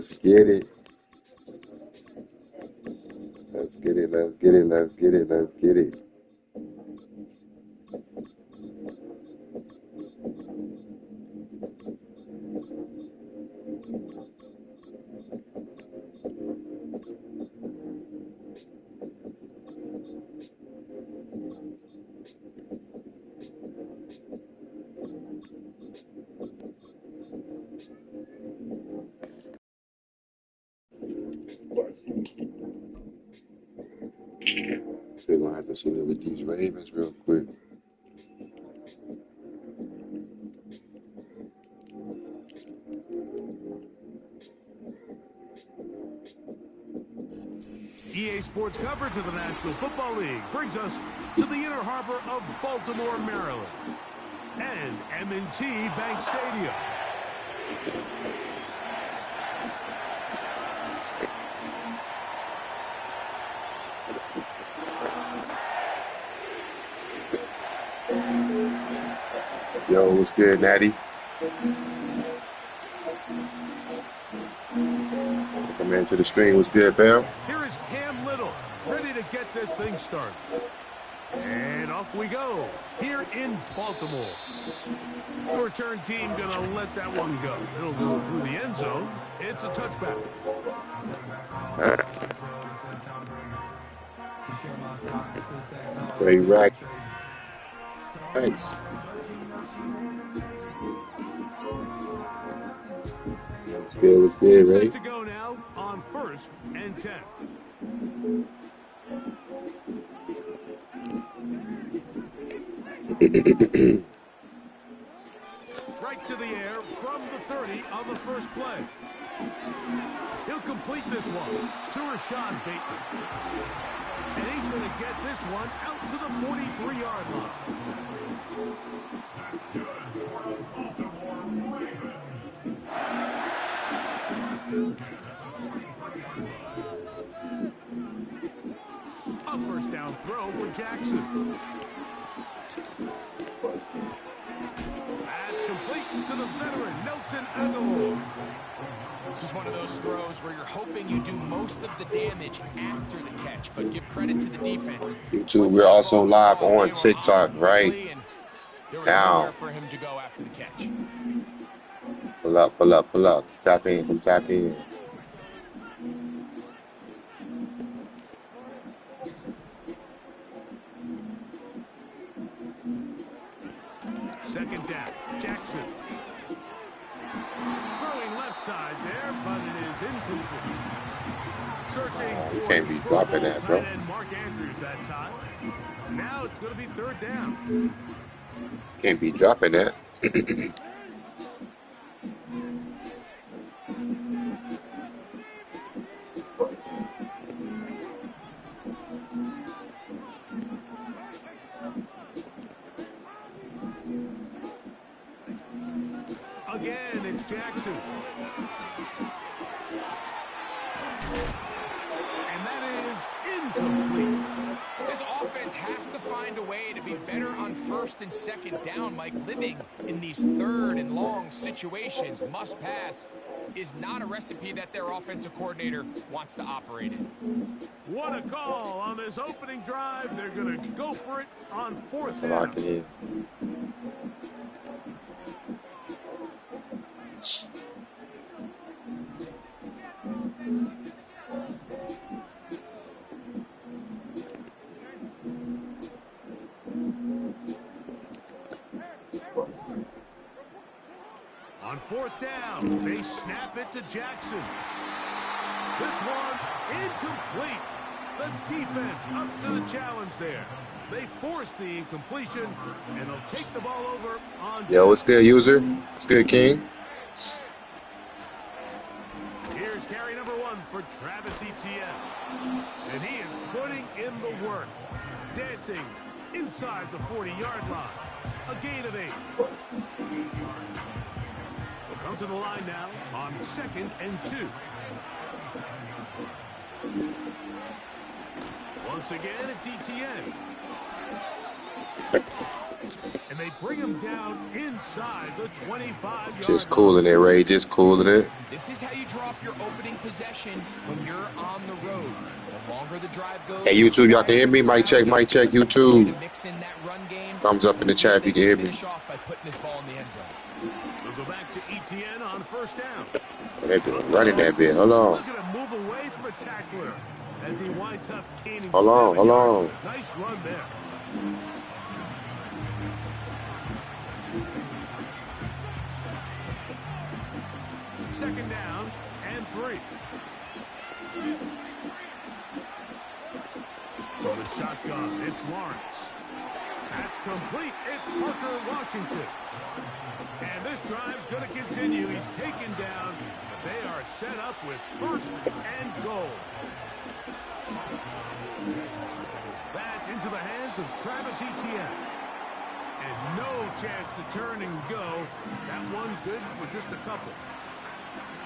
Let's get it. Let's get it. Let's get it. Let's get it. Let's get it. We're gonna have to see it with these Ravens real quick. EA Sports coverage of the National Football League brings us to the inner harbor of Baltimore, Maryland, and M&T Bank Stadium. Yo, what's good, Natty? Come into the stream. What's good, fam? Here is Cam Little, ready to get this thing started. And off we go, here in Baltimore. The return team gonna let that one go. It'll go through the end zone. It's a touchback. Great rack. Thanks. What's good, Set right? to go now on 1st and 10. Right to the air from the 30 on the first play. He'll complete this one to Rashad Bateman. And he's going to get this one out to the 43-yard line. A first down throw for Jackson. That's complete to the veteran, Nelson Aguilar. This is one of those throws where you're hoping you do most of the damage after the catch, but give credit to the defense. YouTube, we're also live on TikTok right now. For him to go after the catch. Pull up, pull up, pull up. Tap in, tap in. Second down, Jackson. Throwing left side there, but it is incomplete. Searching for can't be dropping that, bro. Mark Andrews that time. Now it's going to be third down. Can't be dropping that. Again, it's Jackson. And that is incomplete. This offense has to find a way to be better on first and second down, Mike. Living in these third and long situations, must pass, is not a recipe that their offensive coordinator wants to operate in. What a call on this opening drive. They're going to go for it on fourth Lock down. it in. On fourth down, they snap it to Jackson. This one incomplete. The defense up to the challenge there. They force the incompletion, and they'll take the ball over on. Yo, what's good, user? What's good, King? Here's carry number 1 for Travis Etienne. And he is putting in the work. Dancing inside the 40-yard line. A gain of 8. They'll come to the line now on 2nd and 2. Once again, it's Etienne. And they bring him down inside the 25-yard line. Just cooling it, Ray. Just cooling it. This is how you drop your opening possession when you're on the road. The longer the drive goes. Hey, YouTube, y'all can hear me? Mic check, YouTube. Mix in that run game. Thumbs up in the chat if you can hear me. Finish off by putting his ball in the end zone. We'll go back to Etienne on first down. They've been running that bit. Hold on. Look at him move away from a tackler as he winds up gaining. Hold on, 7 hold yards. on. Nice run there. Second down and 3. From the shotgun, it's Lawrence. That's complete. It's Parker Washington. And this drive's going to continue. He's taken down. They are set up with first and goal. That's into the hands of Travis Etienne. And no chance to turn and go. That one good for just a couple.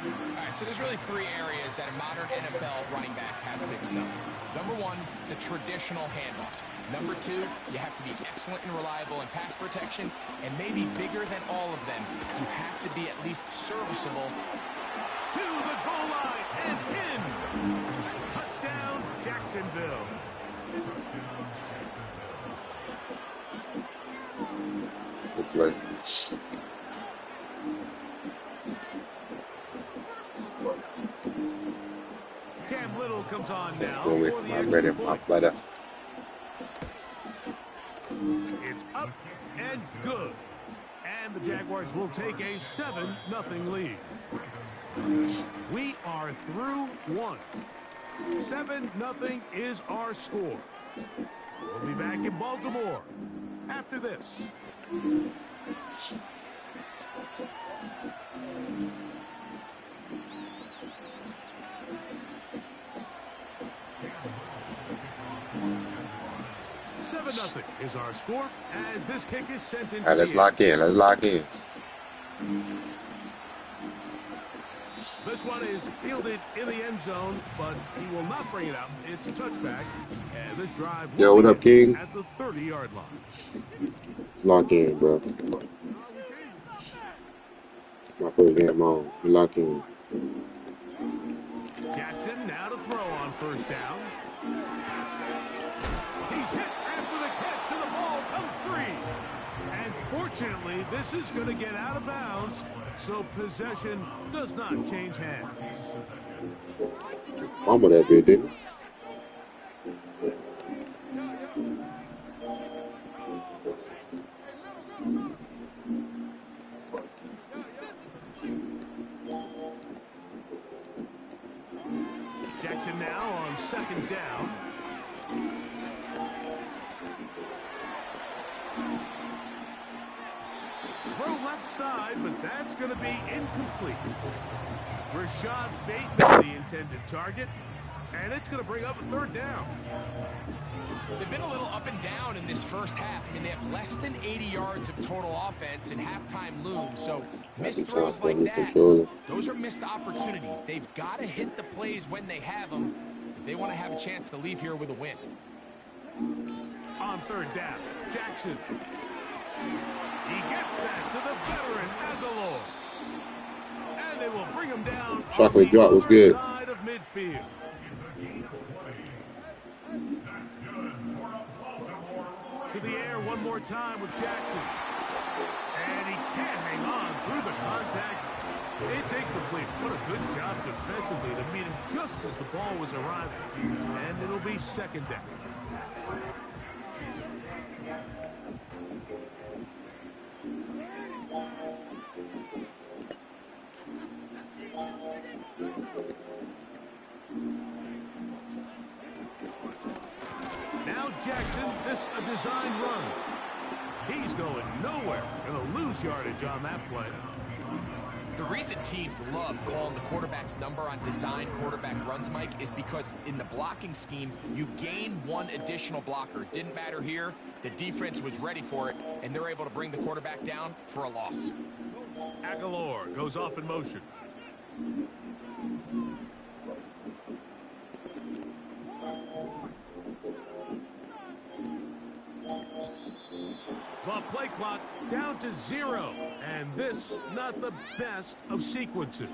All right, so there's really 3 areas that a modern NFL running back has to excel. Number 1, the traditional handoffs. Number 2, you have to be excellent and reliable in pass protection. And maybe bigger than all of them, you have to be at least serviceable. To the goal line and in. Touchdown, Jacksonville. Good play. Cam Little comes on now Go with for the my extra bread and my point. butter. It's up and good. And the Jaguars will take a 7-0 lead. We are through 1. 7-0 is our score. We'll be back in Baltimore after this. Nothing is our score as this kick is sent into. All right, let's lock in. Let's lock in. This one is fielded in the end zone, but he will not bring it out. It's a touchback, and this drive will Yo, what up, King? at the 30-yard line. Lock in, bro. My first game on. Lock in. Jackson now to throw on first down. He's hit after the catch, and the ball comes free. And fortunately, this is going to get out of bounds, so possession does not change hands. Fumble that bit, didn't he? Jackson now on second down. Throw left side, but that's going to be incomplete. Rashad Bateman, the intended target, and it's going to bring up a third down. They've been a little up and down in this first half. I mean, they have less than 80 yards of total offense and halftime looms. So missed throws like that, those are missed opportunities. They've got to hit the plays when they have them if they want to have a chance to leave here with a win. on third down. Jackson. He gets that to the veteran Aguilar. And they will bring him down Chocolate on drop the was other good. side of midfield. To the air one more time with Jackson. And he can't hang on through the contact. It's incomplete. What a good job defensively to meet him just as the ball was arriving. And it'll be second down. Now Jackson, this a designed run. He's going nowhere. Going to lose yardage on that play. The reason teams love calling the quarterback's number on design quarterback runs, Mike, is because in the blocking scheme, you gain one additional blocker. It didn't matter here. The defense was ready for it, and they're able to bring the quarterback down for a loss. Aguilar goes off in motion. The play clock down to 0. And this, not the best of sequences.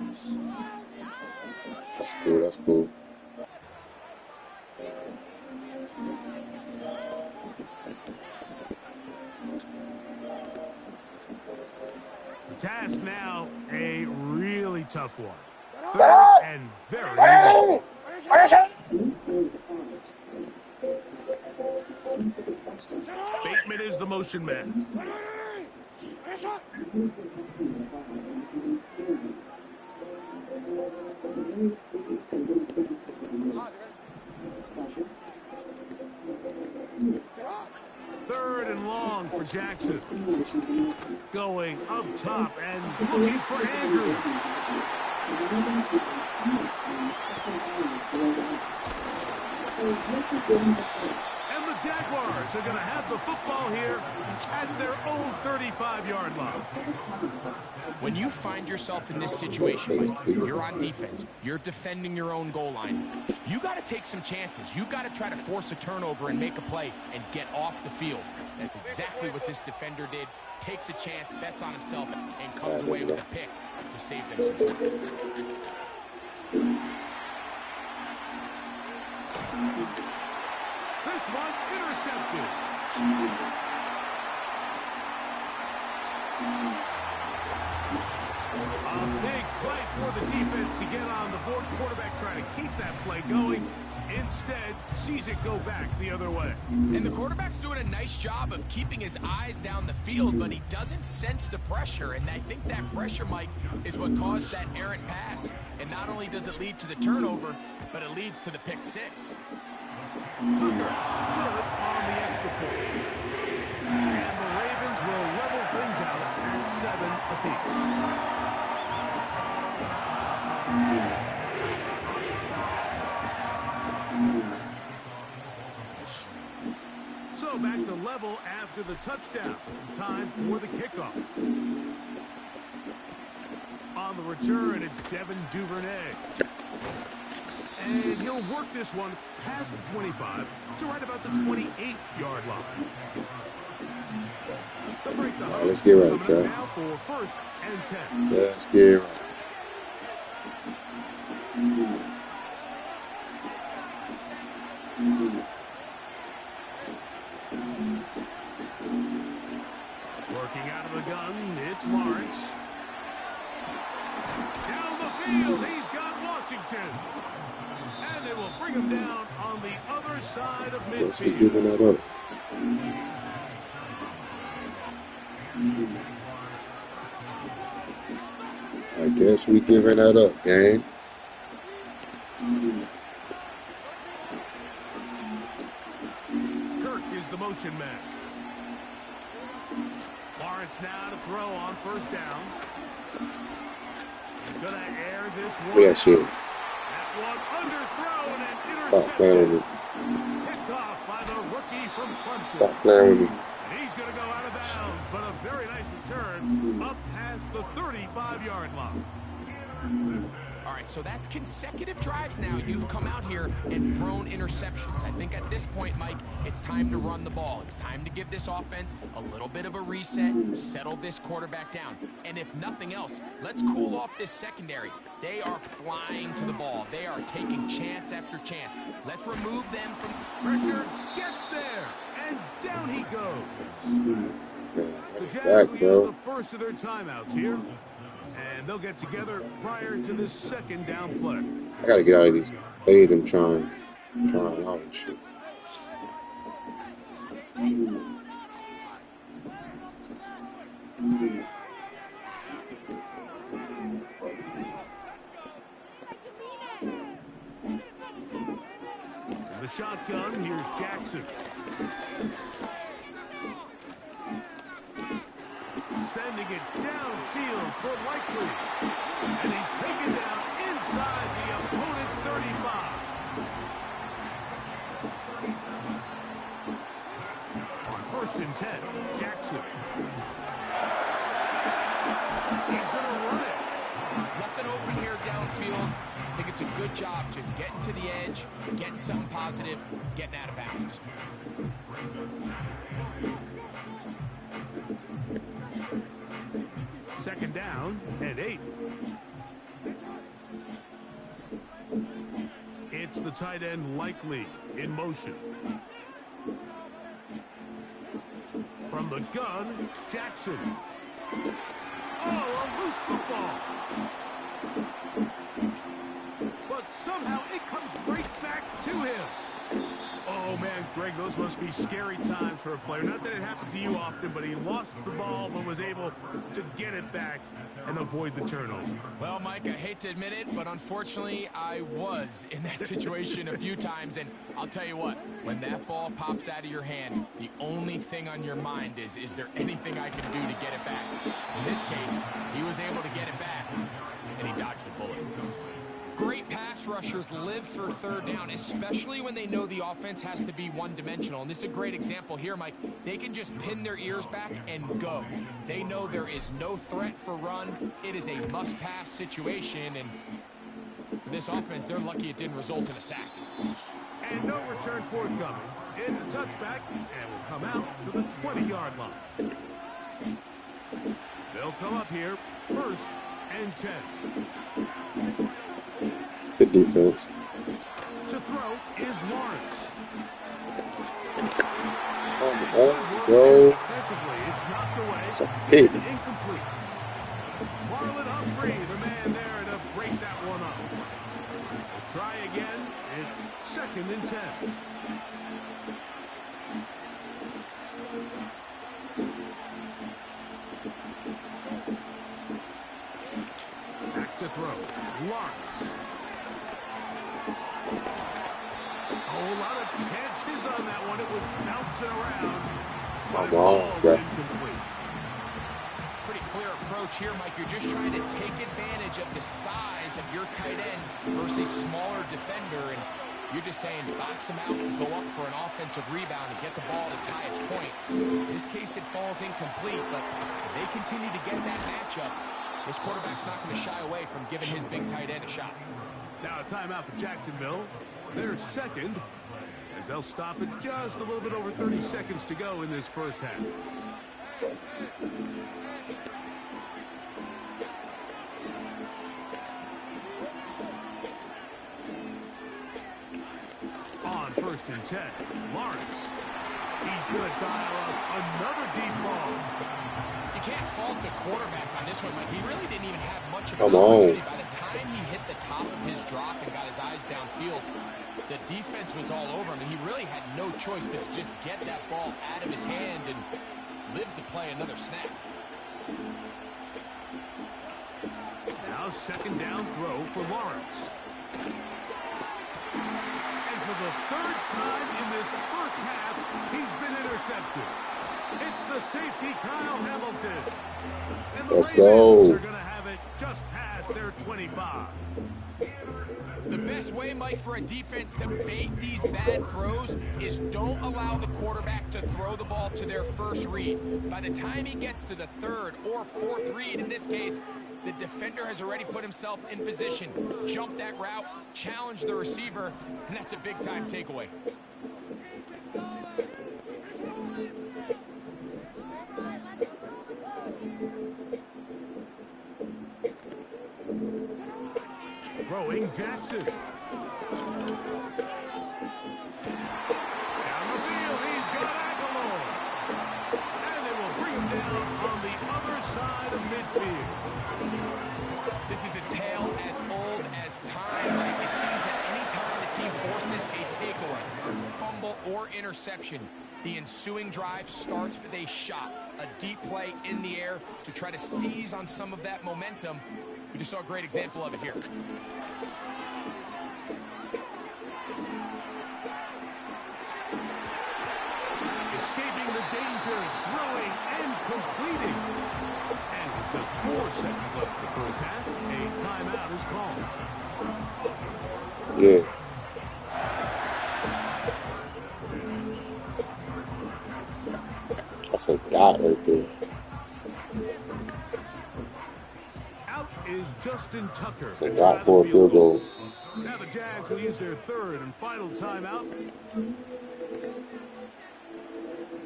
That's cool. That's cool. The task now, a really tough one. Third and very long. Bateman is the motion man. Third and long for Jackson. Going up top and looking for Andrews. And the Jaguars are going to have the football here at their own 35-yard line. When you find yourself in this situation, Mike, you're on defense, you're defending your own goal line, you got to take some chances. You got to try to force a turnover and make a play and get off the field. That's exactly what this defender did. Takes a chance, bets on himself, and comes away with a pick to save them some points. This one intercepted. A big play for the defense to get on the board. Quarterback trying to keep that play going. Instead, sees it go back the other way. And the quarterback's doing a nice job of keeping his eyes down the field, but he doesn't sense the pressure. And I think that pressure, Mike, is what caused that errant pass. And not only does it lead to the turnover, but it leads to the pick six. Tucker, good on the extra point. And the Ravens will level things out at 7 apiece. So back to level after the touchdown. Time for the kickoff. On the return, it's Devin Duvernay. And he'll work this one past the 25 to right about the 28-yard line. They'll break the Right, let's get right, coming Jack. up now for 1st and 10. Let's get right. Working out of the gun, it's Lawrence. Down the field, he's got Washington. And they will bring him down on the other side of Let's be midfield. giving that up. I guess we giving that up, gang. Kirk is the motion man. Lawrence now to throw on 1st down. He's going to air this one. Look at that shit. That one underthrown and Stop playing with intercepted. me. Picked off by the rookie from Clemson. Stop playing with me. And he's going to go out of bounds, but a very nice return up past the 35-yard line. All All right, so that's consecutive drives now. You've come out here and thrown interceptions. I think at this point, Mike, it's time to run the ball. It's time to give this offense a little bit of a reset, settle this quarterback down. And if nothing else, let's cool off this secondary. They are flying to the ball. They are taking chance after chance. Let's remove them from pressure. Gets there, and down he goes. The Jags will use the first of their timeouts here. And they'll get together prior to this second down play. I gotta get out of these plays and trying out and shit. The shotgun, here's Jackson. Sending it downfield for Likely. And he's taken down inside the opponent's 35. On 1st and 10, Jackson. He's going to run it. Nothing open here downfield. I think it's a good job just getting to the edge, getting something positive, getting out of bounds. Second down and 8. It's the tight end Likely in motion. From the gun, Jackson. Oh, a loose football. But somehow it comes right back to him. Oh, man, Greg, those must be scary times for a player. Not that it happened to you often, but he lost the ball but was able to get it back and avoid the turnover. Well, Mike, I hate to admit it, but unfortunately, I was in that situation a few times. And I'll tell you what, when that ball pops out of your hand, the only thing on your mind is there anything I can do to get it back? In this case, he was able to get it back, and he dodged a bullet. Great pass rushers live for third down, especially when they know the offense has to be one-dimensional. And this is a great example here, Mike. They can just pin their ears back and go. They know there is no threat for run. It is a must-pass situation, and for this offense, they're lucky it didn't result in a sack. And no return forthcoming. It's a touchback, and will come out to the 20-yard line. They'll come up here, 1st and 10. Good defense. To throw is Lawrence. Go. Defensively, it's knocked away. It's a hit. Incomplete. Marlon Humphrey, the man there to break that one up. We'll try again. It's 2nd and 10. Back to throw. Lawrence. A whole lot of chances on that one. It was bouncing around. Come on, bro. Pretty clear approach here, Mike. You're just trying to take advantage of the size of your tight end versus a smaller defender, and you're just saying box him out and go up for an offensive rebound and get the ball at its highest point. In this case, it falls incomplete, but if they continue to get that matchup, this quarterback's not going to shy away from giving his big tight end a shot. Now a timeout for Jacksonville. They're second, as they'll stop it just a little bit over 30 seconds to go in this first half. On 1st and 10, Lawrence. He's going to dial up another deep ball. You can't fault the quarterback on this one, but he really didn't even have much of Come an on. opportunity. By the time he hit the top of his drop and got his eyes downfield, the defense was all over him, and he really had no choice but to just get that ball out of his hand and live to play another snap. Now 2nd down throw for Lawrence. And for the 3rd time in this first half, he's been intercepted. It's the safety, Kyle Hamilton. And the Let's Ravens go. are going to have it just past their 25. The best way, Mike, for a defense to bait these bad throws is don't allow the quarterback to throw the ball to their first read. By the time he gets to the third or fourth read, in this case, the defender has already put himself in position, jumped that route, challenged the receiver, and that's a big-time takeaway. Throwing Jackson. Down the field, he's got Aguilar. And they will bring him down on the other side of midfield. This is a tale as old as time. Like, it seems that any time the team forces a takeaway, fumble, or interception, the ensuing drive starts with a shot, a deep play in the air to try to seize on some of that momentum. We just saw a great example of it here. Escaping the danger, throwing and completing. And with just 4 seconds left in the first half, a timeout is called. Yeah. That's a dot right there. Out is Justin Tucker. A dot for a field goal. Now the Jags will use their third and final timeout.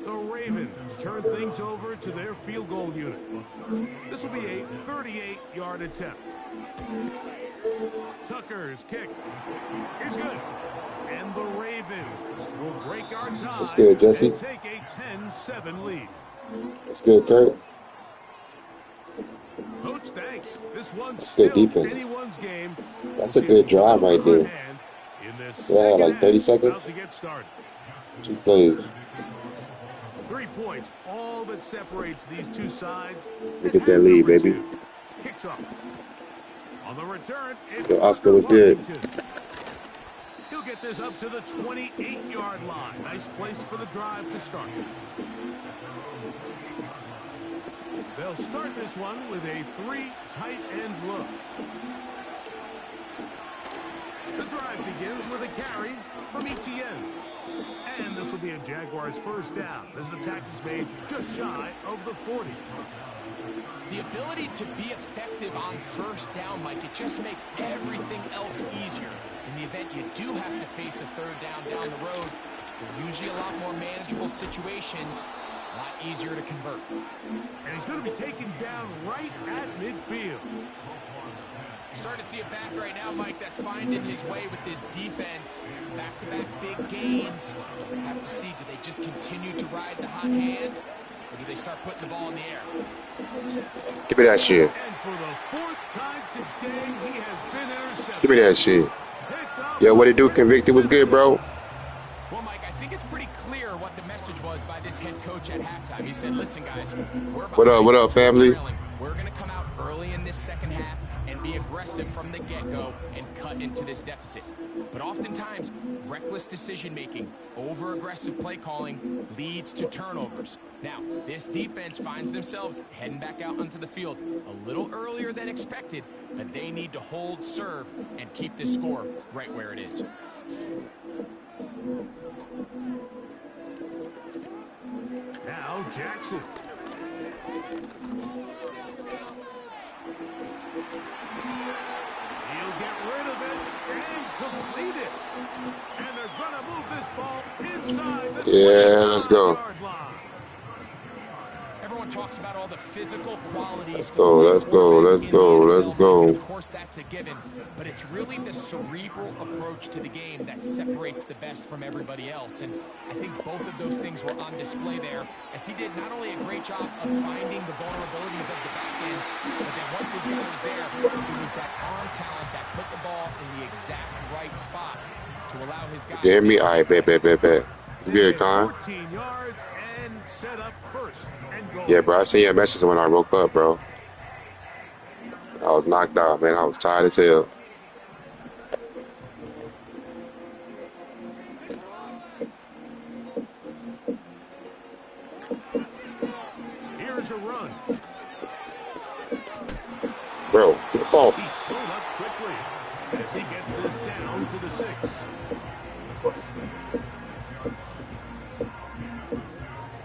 The Ravens turn things over to their field goal unit. This will be a 38-yard attempt. Tucker's kick is good. And the Ravens will break our tie. That's good, Jesse. And take a 10-7 lead. That's good, Kurt. Coach, thanks. This one's That's still good defense. anyone's game. That's a good drive right there. Yeah, like 30 seconds. About to get started. 2 plays. 3 points, all that separates these two sides. Look at that lead, baby. Kicks off. On the return, Yo, Oscar was good. He'll get this up to the 28-yard line. Nice place for the drive to start. They'll start this one with a 3 tight end look. The drive begins with a carry from Etienne. And this will be a Jaguars first down as the tackle's made just shy of the 40. The ability to be effective on first down, Mike, it just makes everything else easier. In the event you do have to face a third down the road, they're usually a lot more manageable situations, a lot easier to convert. And he's going to be taken down right at midfield. Starting to see it back right now, Mike, that's finding his way with this defense. Back-to-back big gains. Have to see, do they just continue to ride the hot hand, or do they start putting the ball in the air? Give me that shit. And for the 4th time today, he has been intercepted. Give me that shit. Yeah, what it do, Convicted was good, bro. Well, Mike, I think it's pretty clear what the message was by this head coach at halftime. He said, listen, guys, What up, family? We're going to come out early in this second half and be aggressive from the get-go and cut into this deficit. But oftentimes, reckless decision-making, over-aggressive play calling leads to turnovers. Now, this defense finds themselves heading back out onto the field a little earlier than expected, but they need to hold serve and keep this score right where it is. Now Jackson. He'll get rid of it and complete it. And they're going to move this ball inside the 25-yard line. Everyone talks about all the physical qualities. Let's go. Of course, that's a given, but it's really the cerebral approach to the game that separates the best from everybody else. And I think both of those things were on display there, as he did not only a great job of finding the vulnerabilities of the back end, but then once his guy was there, it was that arm talent that put the ball in the exact right spot to allow his guy. Damn me, I bet. It's good, Con. 14 yards and set up first and goal. Yeah, bro, I seen your message when I woke up, bro. I was knocked out, man. I was tired as hell. Here's a run. Bro, get the ball. He slowed up quickly. as he gets this down to the 6.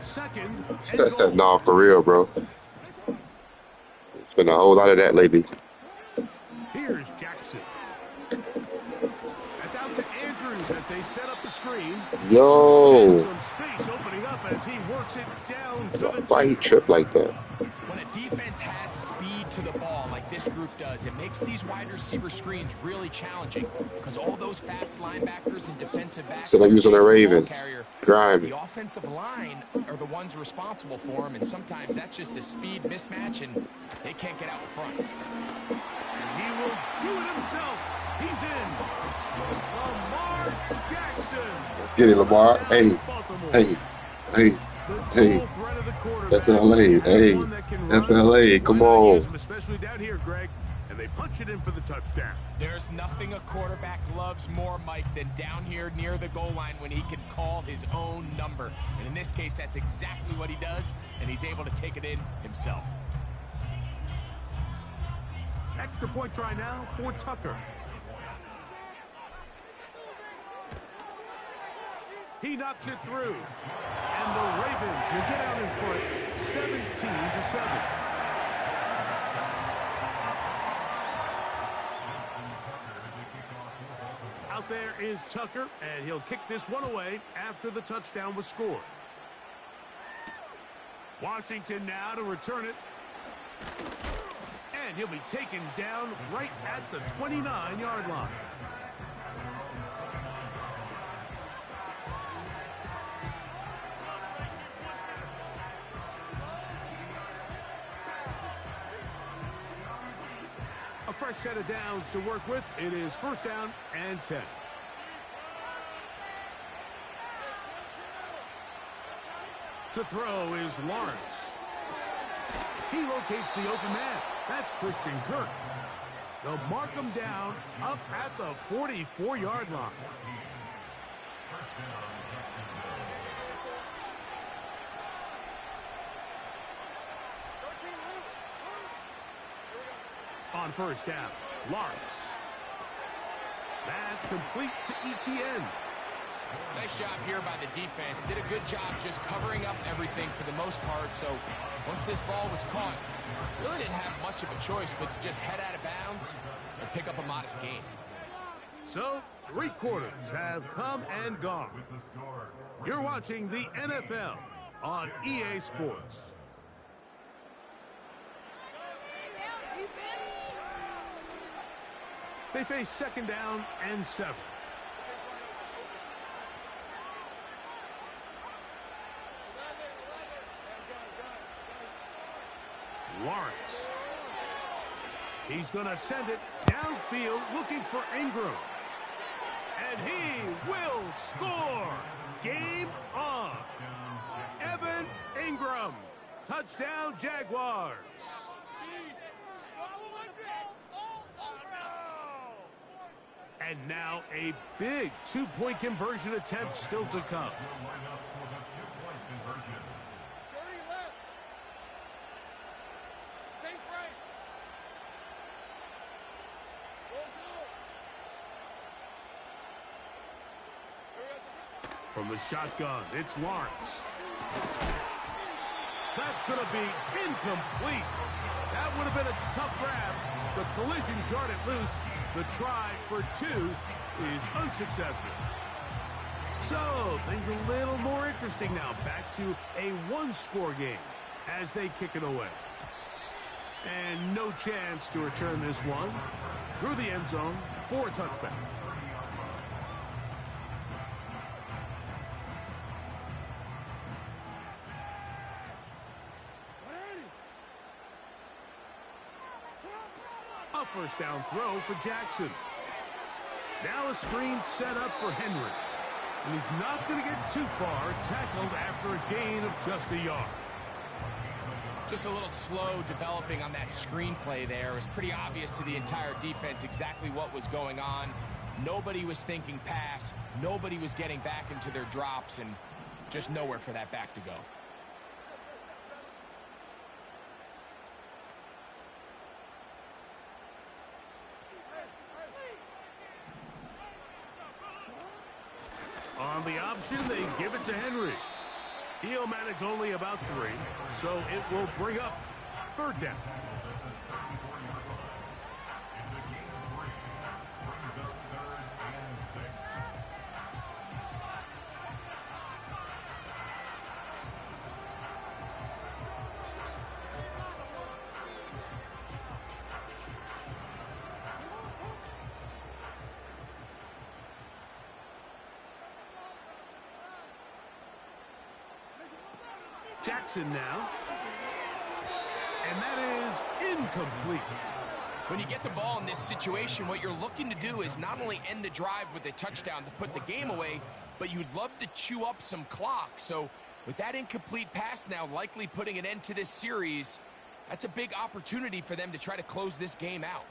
Second and goal. Nah, for real, bro. It's been a whole lot of that lately. Here's Jackson. That's out to Andrews as they set up the screen. Yo. And some space opening up as he works it down to the 2. Why he tripped like that? When a defense has speed to the ball like this group does, it makes these wide receiver screens really challenging because all those fast linebackers and defensive backs So I'm using the Ravens. Grime. The offensive line are the ones responsible for them, and sometimes that's just a speed mismatch, and they can't get out in front. And he will do it himself. He's in. Lamar Jackson. Let's get it, Lamar. Hey, hey, hey, hey. FLA, hey, FLA, come on. Especially down here, Greg, and they punch it in for the touchdown. There's nothing a quarterback loves more, Mike, than down here near the goal line when he can call his own number. And in this case, that's exactly what he does, and he's able to take it in himself. Extra point try now for Tucker. He knocks it through. And the Ravens will get out in front 17-7. Out there is Tucker, and he'll kick this one away after the touchdown was scored. Washington now to return it. And he'll be taken down right at the 29-yard line. A fresh set of downs to work with. It is first down and 10. To throw is Lawrence. He locates the open man. That's Christian Kirk. They'll mark him down up at the 44-yard line. On first down, Lawrence. That's complete to Etienne. Nice job here by the defense. Did a good job just covering up everything for the most part. So once this ball was caught, really didn't have much of a choice but to just head out of bounds and pick up a modest gain. So 3 quarters have come and gone. You're watching the NFL on EA Sports. They face second down and 7. Lawrence. He's going to send it downfield looking for Ingram. And he will score. Game on. Evan Ingram. Touchdown Jaguars. And now a big 2-point conversion attempt still to come. From the shotgun, it's Lawrence. That's going to be incomplete. That would have been a tough grab. The collision jarred it loose. The try for 2 is unsuccessful. So, things a little more interesting now. Back to a 1-score game as they kick it away. And no chance to return this one through the end zone for a touchback. A first down throw for Jackson. Now a screen set up for Henry. And he's not going to get too far, tackled after a gain of just a yard. Just a little slow developing on that screenplay there. It was pretty obvious to the entire defense exactly what was going on. Nobody was thinking pass. Nobody was getting back into their drops, and just nowhere for that back to go. option. They give it to Henry. He'll manage only about 3, so it will bring up 3rd down. Jackson now. And that is incomplete. When you get the ball in this situation, what you're looking to do is not only end the drive with a touchdown to put the game away, but you'd love to chew up some clock. So with that incomplete pass now likely putting an end to this series, that's a big opportunity for them to try to close this game out.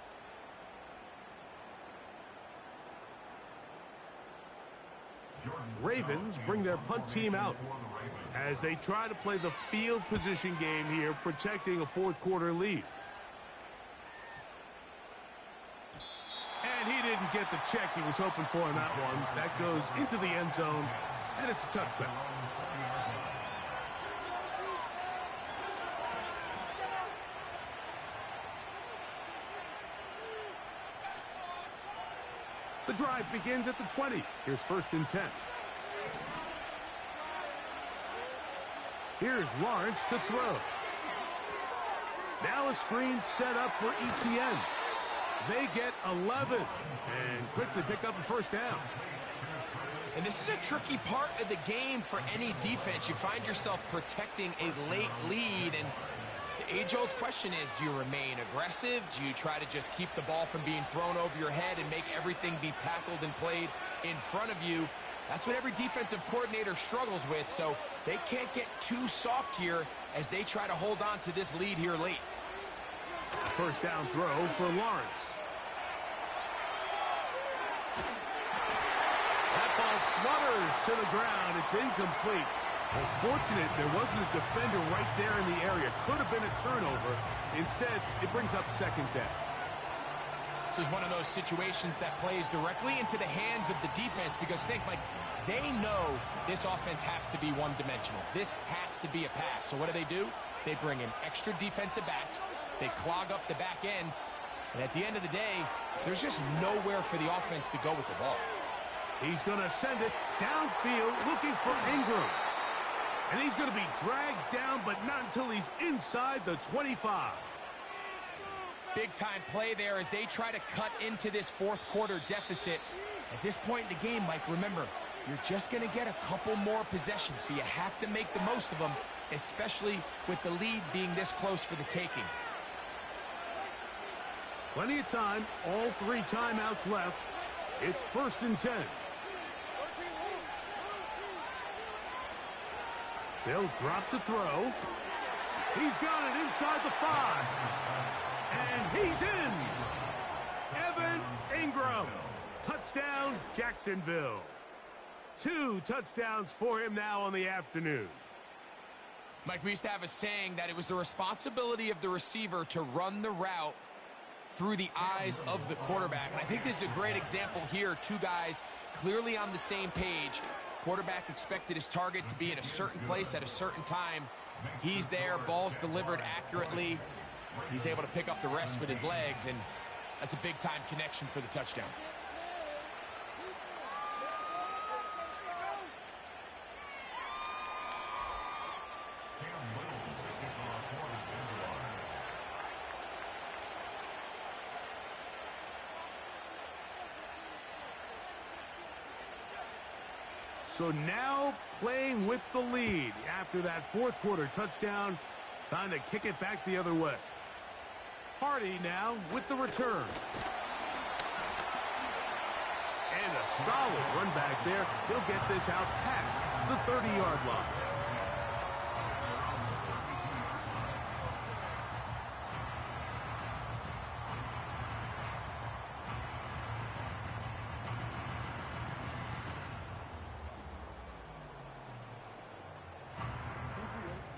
Ravens bring their punt team out as they try to play the field position game here, protecting a 4th quarter lead. And he didn't get the check he was hoping for in that one. That goes into the end zone, and it's a touchback. The drive begins at the 20. Here's 1st and 10. Here's Lawrence to throw. Now a screen set up for ETN. They get 11 and quickly pick up a 1st down. And this is a tricky part of the game for any defense. You find yourself protecting a late lead, and the age-old question is, do you remain aggressive? Do you try to just keep the ball from being thrown over your head and make everything be tackled and played in front of you? That's what every defensive coordinator struggles with, so they can't get too soft here as they try to hold on to this lead here late. 1st down throw for Lawrence. That ball flutters to the ground. It's incomplete. Well, fortunate there wasn't a defender right there in the area. Could have been a turnover. Instead, it brings up 2nd down. This is one of those situations that plays directly into the hands of the defense, because think, like, they know this offense has to be one-dimensional. This has to be a pass. So what do? They bring in extra defensive backs. They clog up the back end. And at the end of the day, there's just nowhere for the offense to go with the ball. He's going to send it downfield looking for Ingram. And he's going to be dragged down, but not until he's inside the 25. Big-time play there as they try to cut into this 4th quarter deficit. At this point in the game, Mike, remember, you're just going to get a couple more possessions, so you have to make the most of them, especially with the lead being this close for the taking. Plenty of time, all 3 timeouts left. It's 1st and 10. They'll drop to throw. He's got it inside the 5. And he's in. Evan Ingram. Touchdown, Jacksonville. 2 touchdowns for him now on the afternoon. Mike, we used to have a saying that it was the responsibility of the receiver to run the route through the eyes of the quarterback. And I think this is a great example here. 2 guys clearly on the same page. Quarterback expected his target to be in a certain place at a certain time. He's there, ball's delivered accurately. He's able to pick up the rest with his legs, and that's a big-time connection for the touchdown. So now playing with the lead after that 4th quarter touchdown. Time to kick it back the other way. Hardy now with the return. And a solid run back there. He'll get this out past the 30-yard line.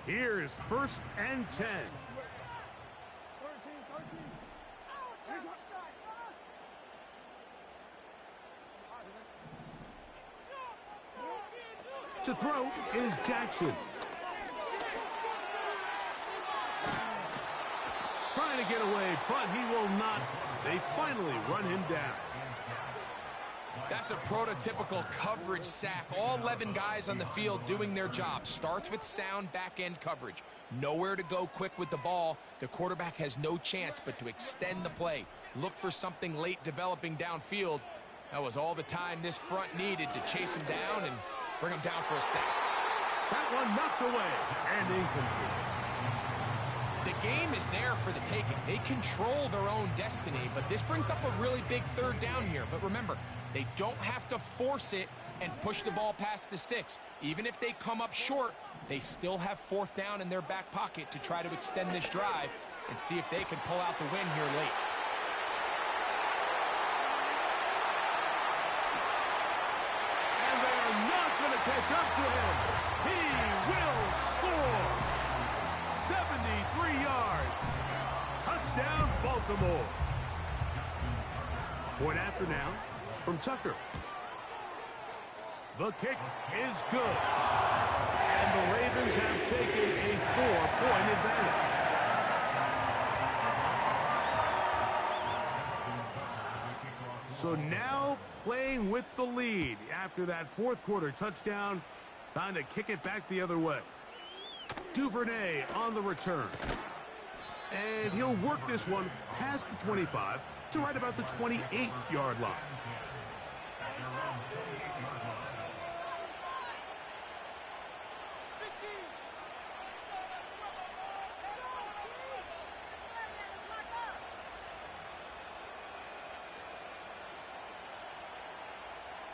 Here's 1st and 10. To throw is Jackson. Trying to get away, but he will not. They finally run him down. That's a prototypical coverage sack. All 11 guys on the field doing their job. Starts with sound back-end coverage. Nowhere to go quick with the ball. The quarterback has no chance but to extend the play. Look for something late developing downfield. That was all the time this front needed to chase him down and bring him down for a sack. That one knocked away and incomplete. The game is there for the taking. They control their own destiny, but this brings up a really big third down here. But remember, they don't have to force it and push the ball past the sticks. Even if they come up short, they still have fourth down in their back pocket to try to extend this drive and see if they can pull out the win here late. And they're not going to catch up to him. He will score. 73 yards. Touchdown, Baltimore. Point after now from Tucker. The kick is good. And the Ravens have taken a 4-point advantage. So now playing with the lead after that fourth quarter touchdown. Time to kick it back the other way. Duvernay on the return. And he'll work this one past the 25 to right about the 28-yard line.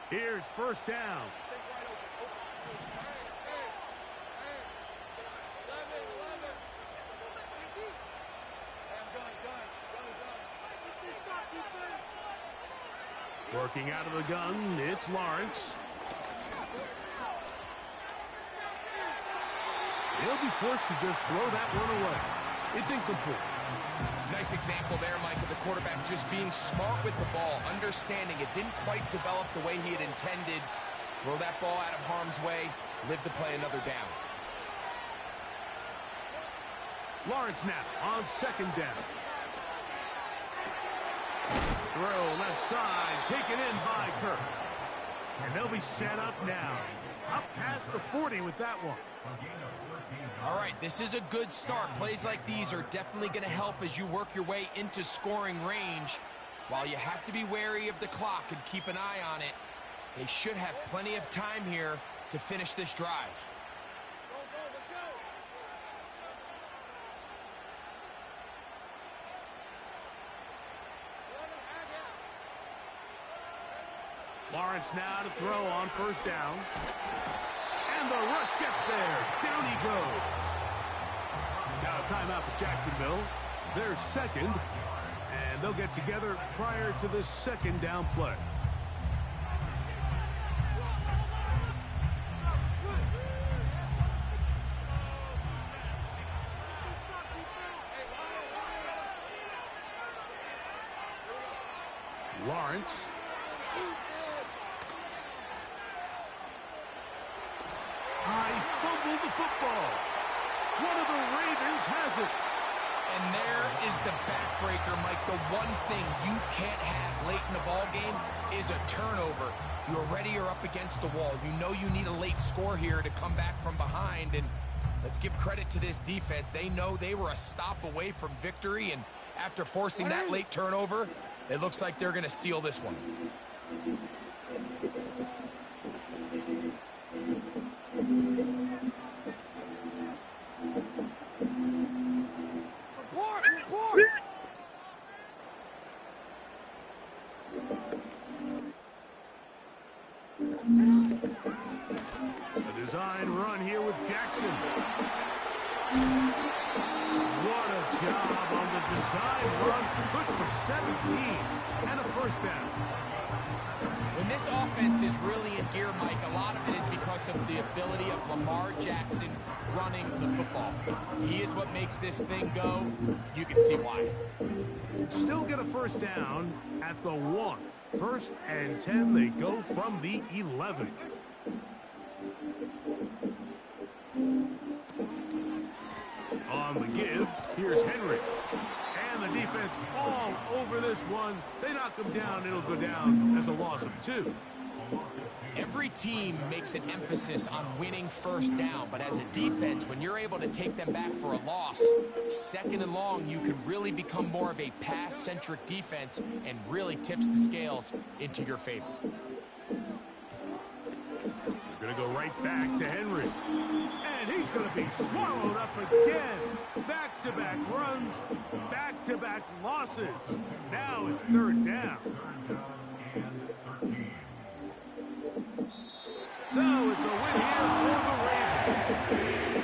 Here's first down. Working out of the gun, it's Lawrence. He'll be forced to just throw that one away. It's incomplete. Nice example there, Mike, of the quarterback just being smart with the ball, understanding it didn't quite develop the way he had intended. Throw that ball out of harm's way, live to play another down. Lawrence now on second down. Throw left side, taken in by Kirk. And they'll be set up now. Up past the 40 with that one. All right, this is a good start. Plays like these are definitely going to help as you work your way into scoring range. While you have to be wary of the clock and keep an eye on it, they should have plenty of time here to finish this drive. Lawrence now to throw on first down. And the rush gets there. Down he goes. Now a timeout for Jacksonville. They're second. And they'll get together prior to the second down play. Lawrence. I fumbled the football. One of the Ravens has it. And there is the backbreaker, Mike. The one thing you can't have late in the ball game is a turnover. You're ready, you're up against the wall. You know you need a late score here to come back from behind. And let's give credit to this defense. They know they were a stop away from victory. And after forcing that late turnover, it looks like they're going to seal this one. A design run here with Jackson. What a job on the design run. Good for 17 and a first down. When this offense is really in gear, Mike, a lot of it is because of the ability of Lamar Jackson running the football. He is what makes this thing go. You can see why. Still get a first down at the 1. First and 10, they go from the 11. On the give, here's Henry. And the defense all over this one. They knock him down. It'll go down as a loss of 2. Every team makes an emphasis on winning first down, but as a defense, when you're able to take them back for a loss, second and long, you can really become more of a pass-centric defense and really tips the scales into your favor. They're going to go right back to Henry. And he's going to be swallowed up again. Back-to-back runs, back-to-back losses. Now it's 3rd down. So it's a win here for the Ravens.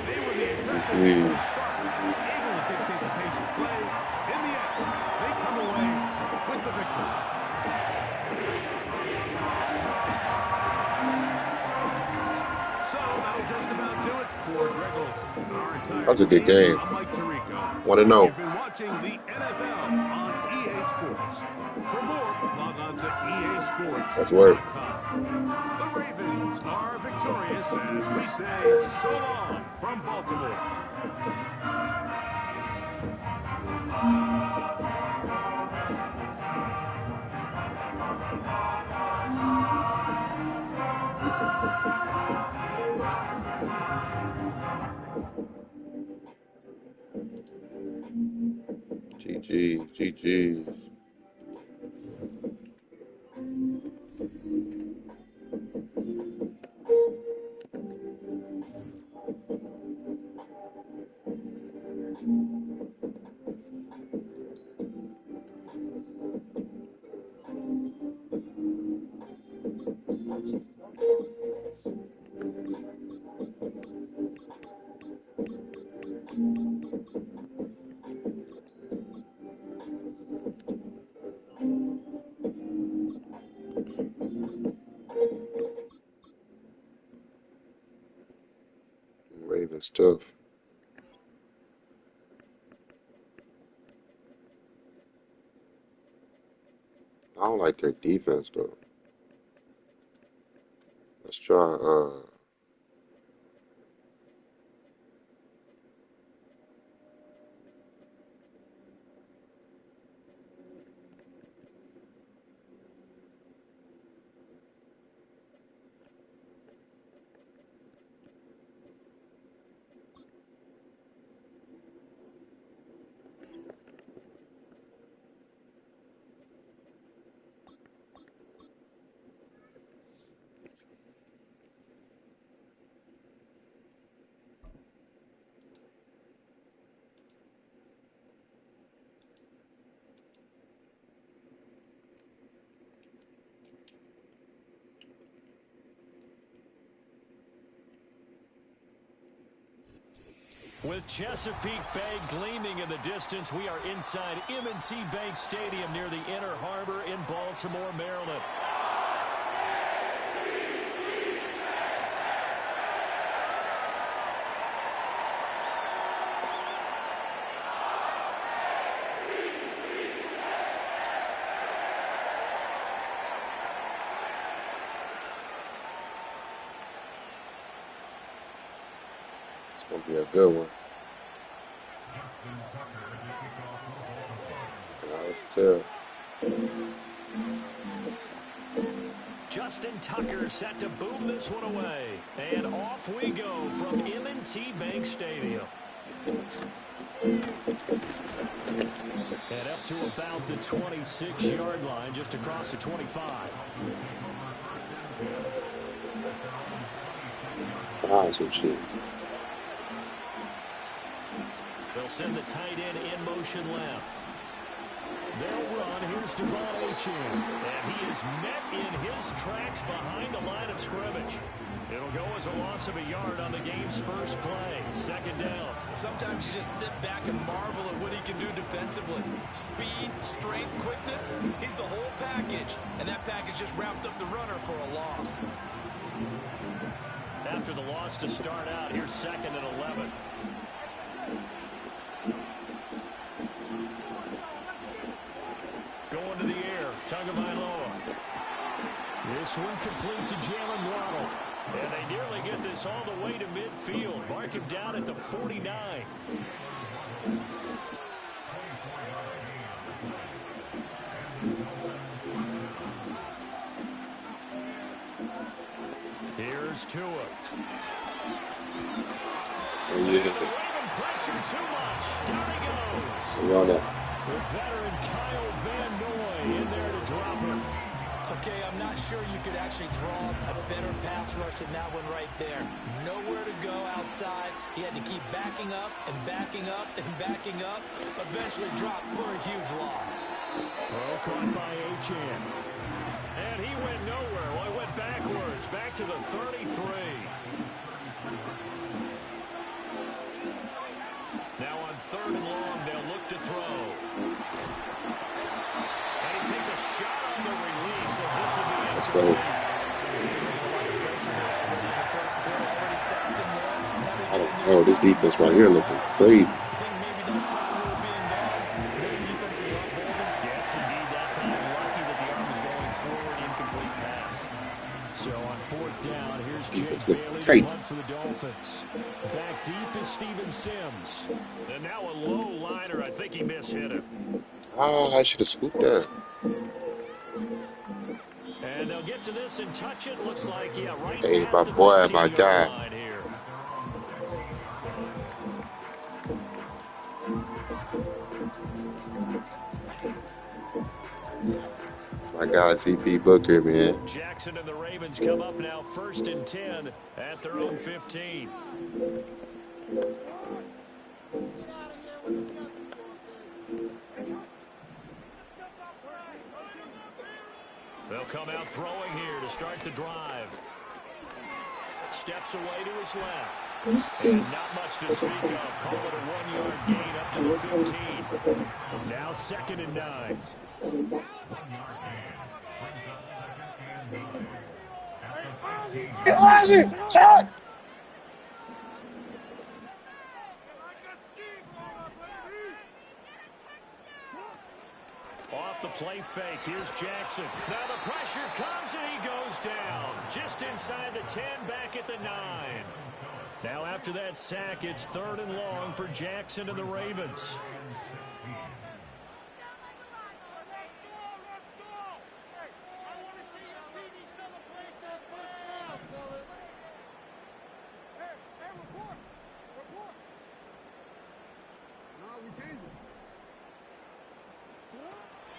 They were the aggressors from the start, able to dictate the pace of play. In the end, they come away with the victory. So that'll just about do it for Greg Olsen. Our entire That's a good game. I'm Mike Tirico. Want to know? You've been watching the NFL on EA Sports. For more, log on to EASports.com. That's right. The Ravens are victorious as we say so long from Baltimore. GG's. Ravens tough. I don't like their defense though. Let's try With Chesapeake Bay gleaming in the distance, we are inside M&T Bank Stadium near the Inner Harbor in Baltimore, Maryland. it's gonna be a good one. Justin Tucker set to boom this one away. And off we go from M&T Bank Stadium. And up to about the 26-yard line, just across the 25. Try some shit. They'll send the tight end in motion left. They'll run. Here's Devon Achane. And he is met in his tracks behind the line of scrimmage. It'll go as a loss of a yard on the game's first play. 2nd down. Sometimes you just sit back and marvel at what he can do defensively. Speed, strength, quickness. He's the whole package. And that package just wrapped up the runner for a loss. After the loss to start out, here's 2nd and 11. Going to the air, Tagovailoa. This one complete to Jalen Waddle. And they nearly get this all the way to midfield. Mark him down at the 49. Raven pressure too much. Down he goes. You're on that. The veteran Kyle Van Noy in there to drop him. Okay, I'm not sure you could actually draw a better pass rush than that one right there. Nowhere to go outside. He had to keep backing up and backing up and backing up. Eventually dropped for a huge loss. Throw caught by Achane. And he went nowhere. Well, he went backwards. Back to the 33. Now on 3rd and long, they'll look to throw. And he takes a shot on the release as this will be Let's go. I don't know. This defense right here looking crazy. I think maybe that time will be involved. This defense is not golden. Yes, indeed. That time lucky that the arm was going forward. Incomplete pass. So on 4th down, here's Defense Jake looking Bailey crazy. to punt for the Dolphins. Back deep is Steven Sims. And now a low liner. I think he mishit it. Ah, I should have scooped that. And they'll get to this and touch it. Looks like, yeah, right Hey, at my the boy, my 15-yard guy. line here. My guy, CP Booker, man. Jackson and the Ravens come up now 1st and 10 at their own 15. They'll come out throwing here to start the drive. Steps away to his left. And not much to speak of. Call it a 1-yard gain up to the 15. Now 2nd and 9. Off the play fake, here's Jackson. Now the pressure comes and he goes down. Just inside the 10, back at the 9. Now after that sack, it's 3rd and long for Jackson and the Ravens.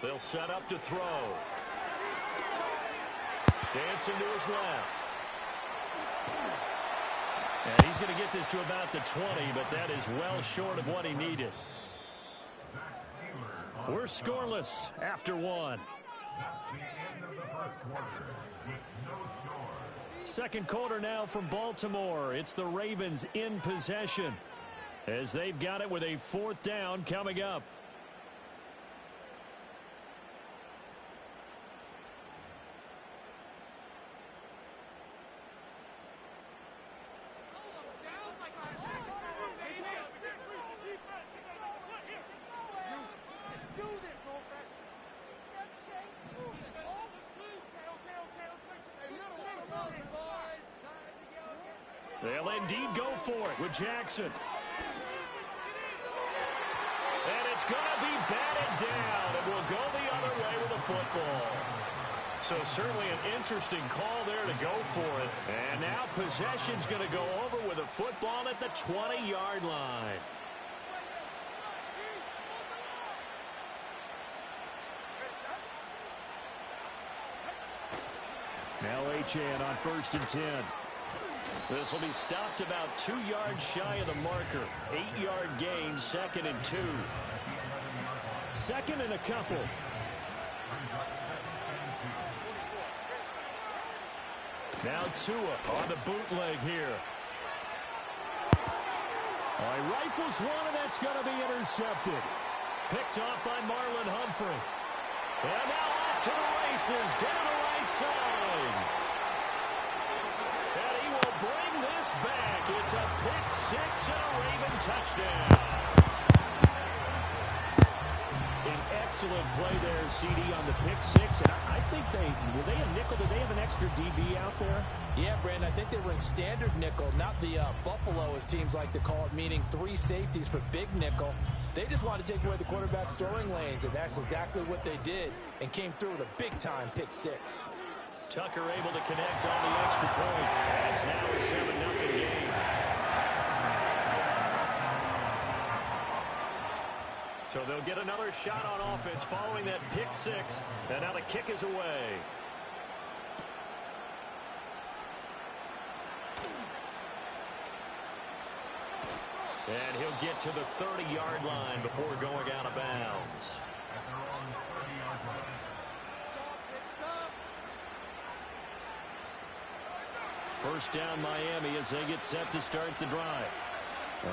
They'll set up to throw. Dancing to his left. And he's going to get this to about the 20, but that is well short of what he needed. We're scoreless after 1. Second quarter now from Baltimore. It's the Ravens in possession as they've got it with a 4th down coming up. They'll indeed go for it with Jackson. And it's going to be batted down, and will go the other way with the football. So certainly an interesting call there to go for it. And now possession's going to go over with a football at the 20-yard line. Now Achane on 1st and 10. This will be stopped about 2 yards shy of the marker. 8-yard gain, 2nd and 2. 2nd and a couple. Now Tua on the bootleg here. All right, rifles one, and that's going to be intercepted. Picked off by Marlon Humphrey. And now off to the races, down the right side. And he will bring this back. It's a pick six and a Raven touchdown. An excellent play there, CD, on the pick six. And I think were they a nickel? Did they have an extra DB out there? Yeah, Brandon, I think they were in standard nickel, not the Buffalo, as teams like to call it, meaning 3 safeties for big nickel. They just wanted to take away the quarterback's throwing lanes, and that's exactly what they did, and came through with a big-time pick six. Tucker able to connect on the extra point. That's now a 7-0 game. So they'll get another shot on offense following that pick six. And now the kick is away. And he'll get to the 30-yard line before going out of bounds. First down Miami as they get set to start the drive.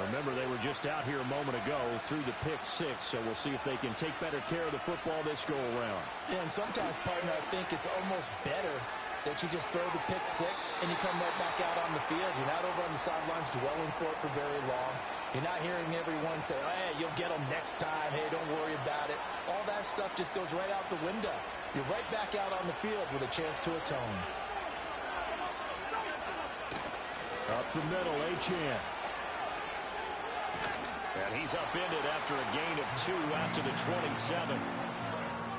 Remember, they were just out here a moment ago through the pick six, so we'll see if they can take better care of the football this go-around. Yeah, and sometimes, partner, I think it's almost better that you just throw the pick six and you come right back out on the field. You're not over on the sidelines dwelling for it for very long. You're not hearing everyone say, oh, hey, you'll get them next time. Hey, don't worry about it. All that stuff just goes right out the window. You're right back out on the field with a chance to atone. Up the middle, Achane. And he's upended after a gain of 2 out to the 27.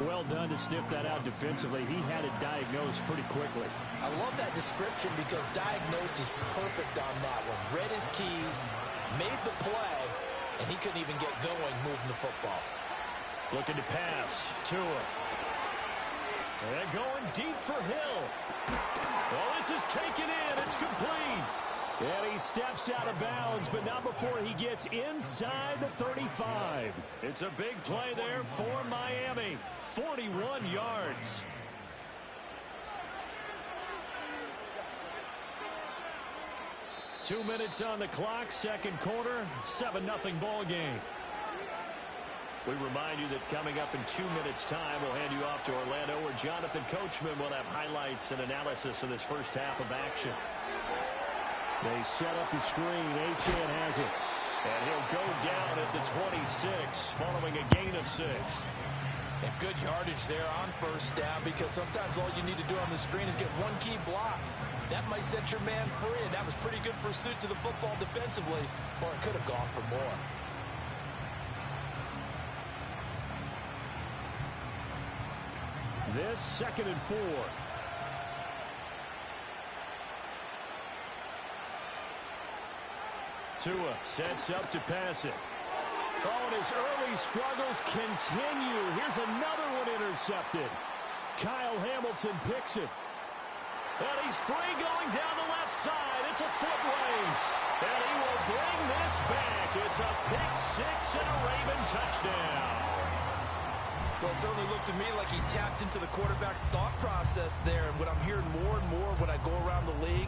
Well done to sniff that out defensively. He had it diagnosed pretty quickly. I love that description because diagnosed is perfect on that one. Read his keys, made the play, and he couldn't even get going moving the football. Looking to pass. Tua. And going deep for Hill. Well, this is taken in. It's complete. And he steps out of bounds, but not before he gets inside the 35. It's a big play there for Miami. 41 yards. Two minutes on the clock, second quarter, 7-0 ball game. We remind you that coming up in 2 minutes' time, we'll hand you off to Orlando, where Jonathan Coachman will have highlights and analysis of this first half of action. They set up the screen. Achane has it. And he'll go down at the 26, following a gain of 6. And good yardage there on first down, because sometimes all you need to do on the screen is get one key block. That might set your man free, and that was pretty good pursuit to the football defensively, or it could have gone for more. This 2nd and 4. Tua sets up to pass it. Oh, and his early struggles continue. Here's another one intercepted. Kyle Hamilton picks it. And he's free going down the left side. It's a foot race. And he will bring this back. It's a pick six and a Raven touchdown. Well, it certainly looked to me like he tapped into the quarterback's thought process there. And what I'm hearing more and more when I go around the league,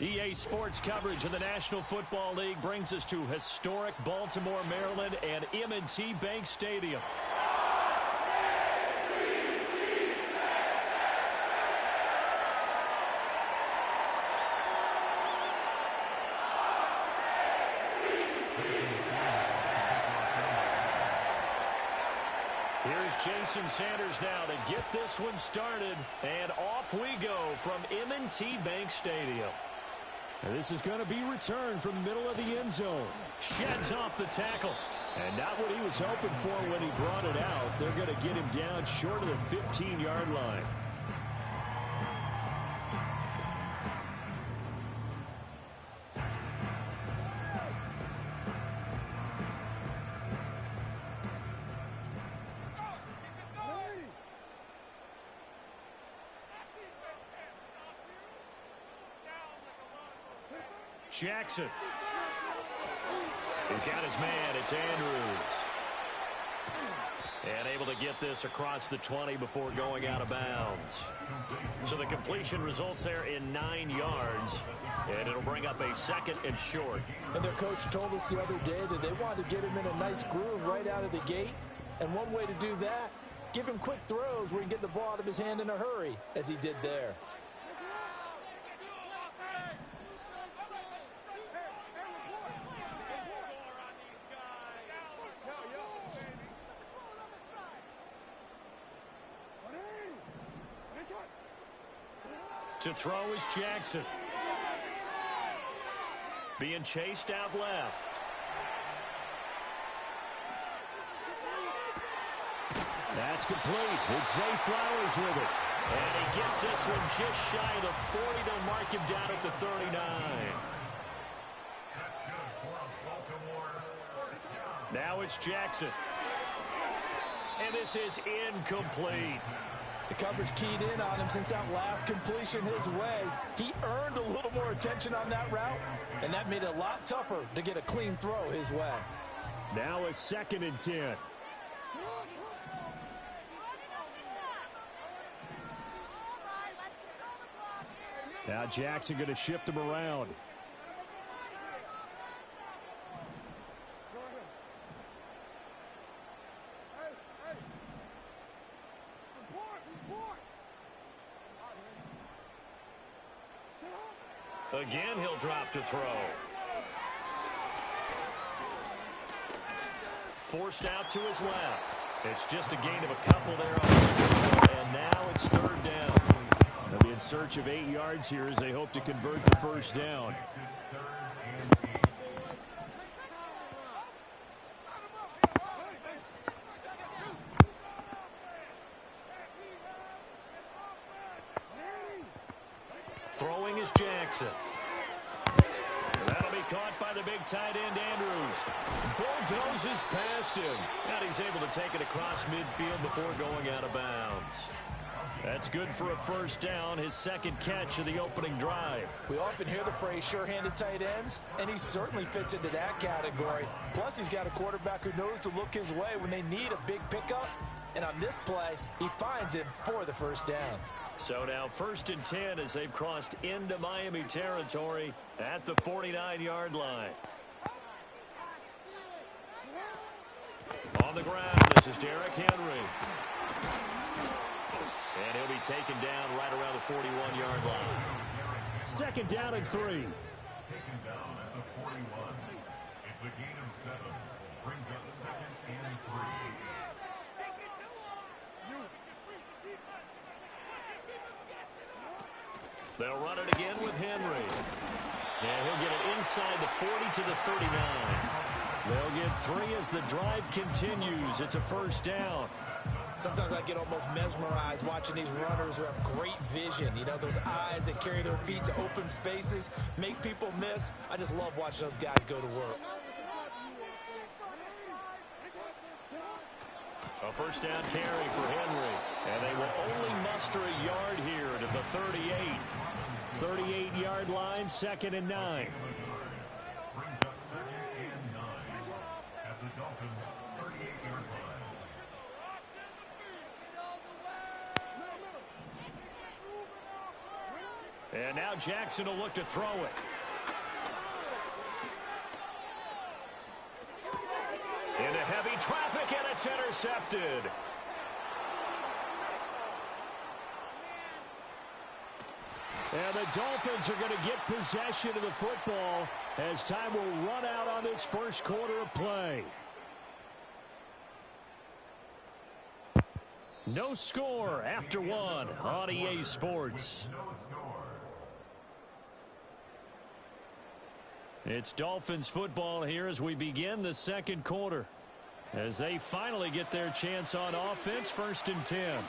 EA Sports coverage of the National Football League brings us to historic Baltimore, Maryland, and M&T Bank Stadium. Here's Jason Sanders now to get this one started, and off we go from M&T Bank Stadium. And this is going to be returned from the middle of the end zone. Sheds off the tackle. And not what he was hoping for when he brought it out. They're going to get him down short of the 15-yard line. Jackson. He's got his man. It's Andrews. And able to get this across the 20 before going out of bounds. So the completion results there in 9 yards. And it'll bring up a 2nd and short. And their coach told us the other day that they wanted to get him in a nice groove right out of the gate. And one way to do that, give him quick throws where he can get the ball out of his hand in a hurry, as he did there. To throw is Jackson. Being chased out left. That's complete. It's Zay Flowers with it. And he gets this one just shy of the 40. They'll mark him down at the 39. Now it's Jackson. And this is incomplete. The coverage keyed in on him since that last completion his way. He earned a little more attention on that route, and that made it a lot tougher to get a clean throw his way. Now a 2nd and 10. Now Jackson going to shift him around. Again, he'll drop to throw. Forced out to his left. It's just a gain of a couple there on the screen, and now it's 3rd down. They'll be in search of 8 yards here as they hope to convert the 1st down. Throwing is Jackson. That'll be caught by the big tight end, Andrews. Bulldozes past him. And he's able to take it across midfield before going out of bounds. That's good for a 1st down, his 2nd catch of the opening drive. We often hear the phrase sure-handed tight ends, and he certainly fits into that category. Plus, he's got a quarterback who knows to look his way when they need a big pickup. And on this play, he finds him for the 1st down. So now 1st and 10 as they've crossed into Miami territory at the 49-yard line. On the ground, this is Derrick Henry. And he'll be taken down right around the 41-yard line. 2nd down and 3. Taken down at the 41. It's a gain of 7. Brings up 2nd and 3. They'll run it again with Henry. And he'll get it inside the 40 to the 39. They'll get 3 as the drive continues. It's a 1st down. Sometimes I get almost mesmerized watching these runners who have great vision. You know, those eyes that carry their feet to open spaces, make people miss. I just love watching those guys go to work. A 1st down carry for Henry. And they will only muster a yard here to the 38. 38-yard line, 2nd and 9. Brings up 2nd and 9 at the Dolphins' 38-yard line. And now Jackson will look to throw it. Into heavy traffic, and it's intercepted. And the Dolphins are going to get possession of the football as time will run out on this first quarter of play. No score after one on EA Sports. It's Dolphins football here as we begin the second quarter. As they finally get their chance on offense, 1st and 10.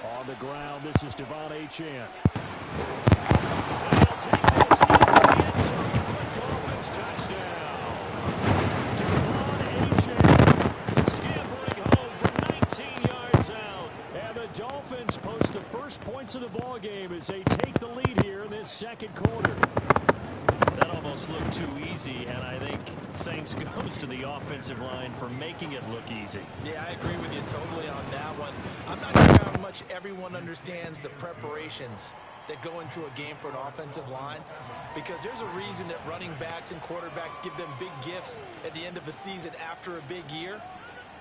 On the ground, this is Devon Achane. They'll take this into the end zone for a Dolphins touchdown. Devon Achane scampering home from 19 yards out. And the Dolphins post the first points of the ball game as they take the lead here in this second quarter. That almost looked too easy, and I think thanks goes to the offensive line for making it look easy. Yeah, I agree with you totally on that one. I'm not sure how much everyone understands the preparations that go into a game for an offensive line, because there's a reason that running backs and quarterbacks give them big gifts at the end of a season after a big year.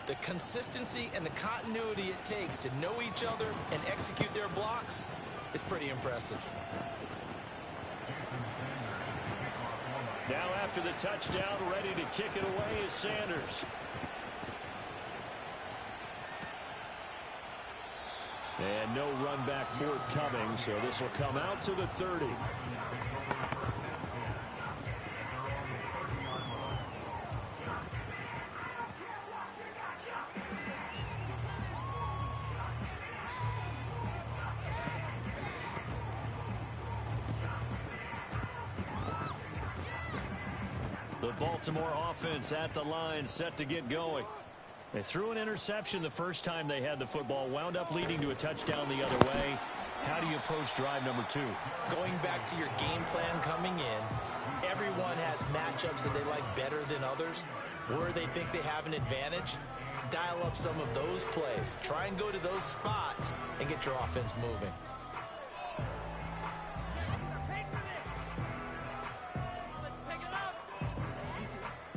The consistency and the continuity it takes to know each other and execute their blocks is pretty impressive. Now after the touchdown, ready to kick it away is Sanders. And no run back forthcoming, so this will come out to the 30. The Baltimore offense at the line, set to get going. They threw an interception the first time they had the football, wound up leading to a touchdown the other way. How do you approach drive number 2? Going back to your game plan coming in, everyone has matchups that they like better than others, where they think they have an advantage. Dial up some of those plays. Try and go to those spots and get your offense moving.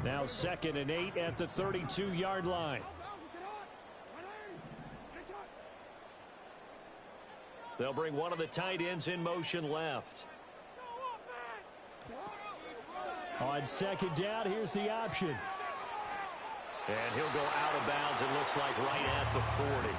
Now 2nd and 8 at the 32-yard line. They'll bring one of the tight ends in motion left. On 2nd down, here's the option. And he'll go out of bounds, it looks like right at the 40.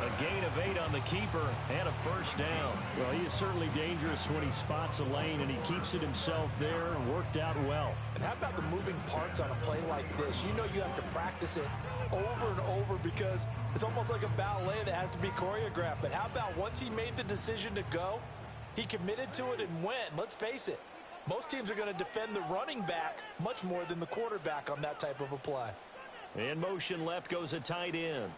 A gain of 8 on the keeper and a first down. Well, he is certainly dangerous when he spots a lane, and he keeps it himself there and worked out well. And how about the moving parts on a play like this? You know you have to practice it over and over because it's almost like a ballet that has to be choreographed. But how about once he made the decision to go, he committed to it and went. Let's face it, most teams are going to defend the running back much more than the quarterback on that type of a play. In motion left goes a tight end.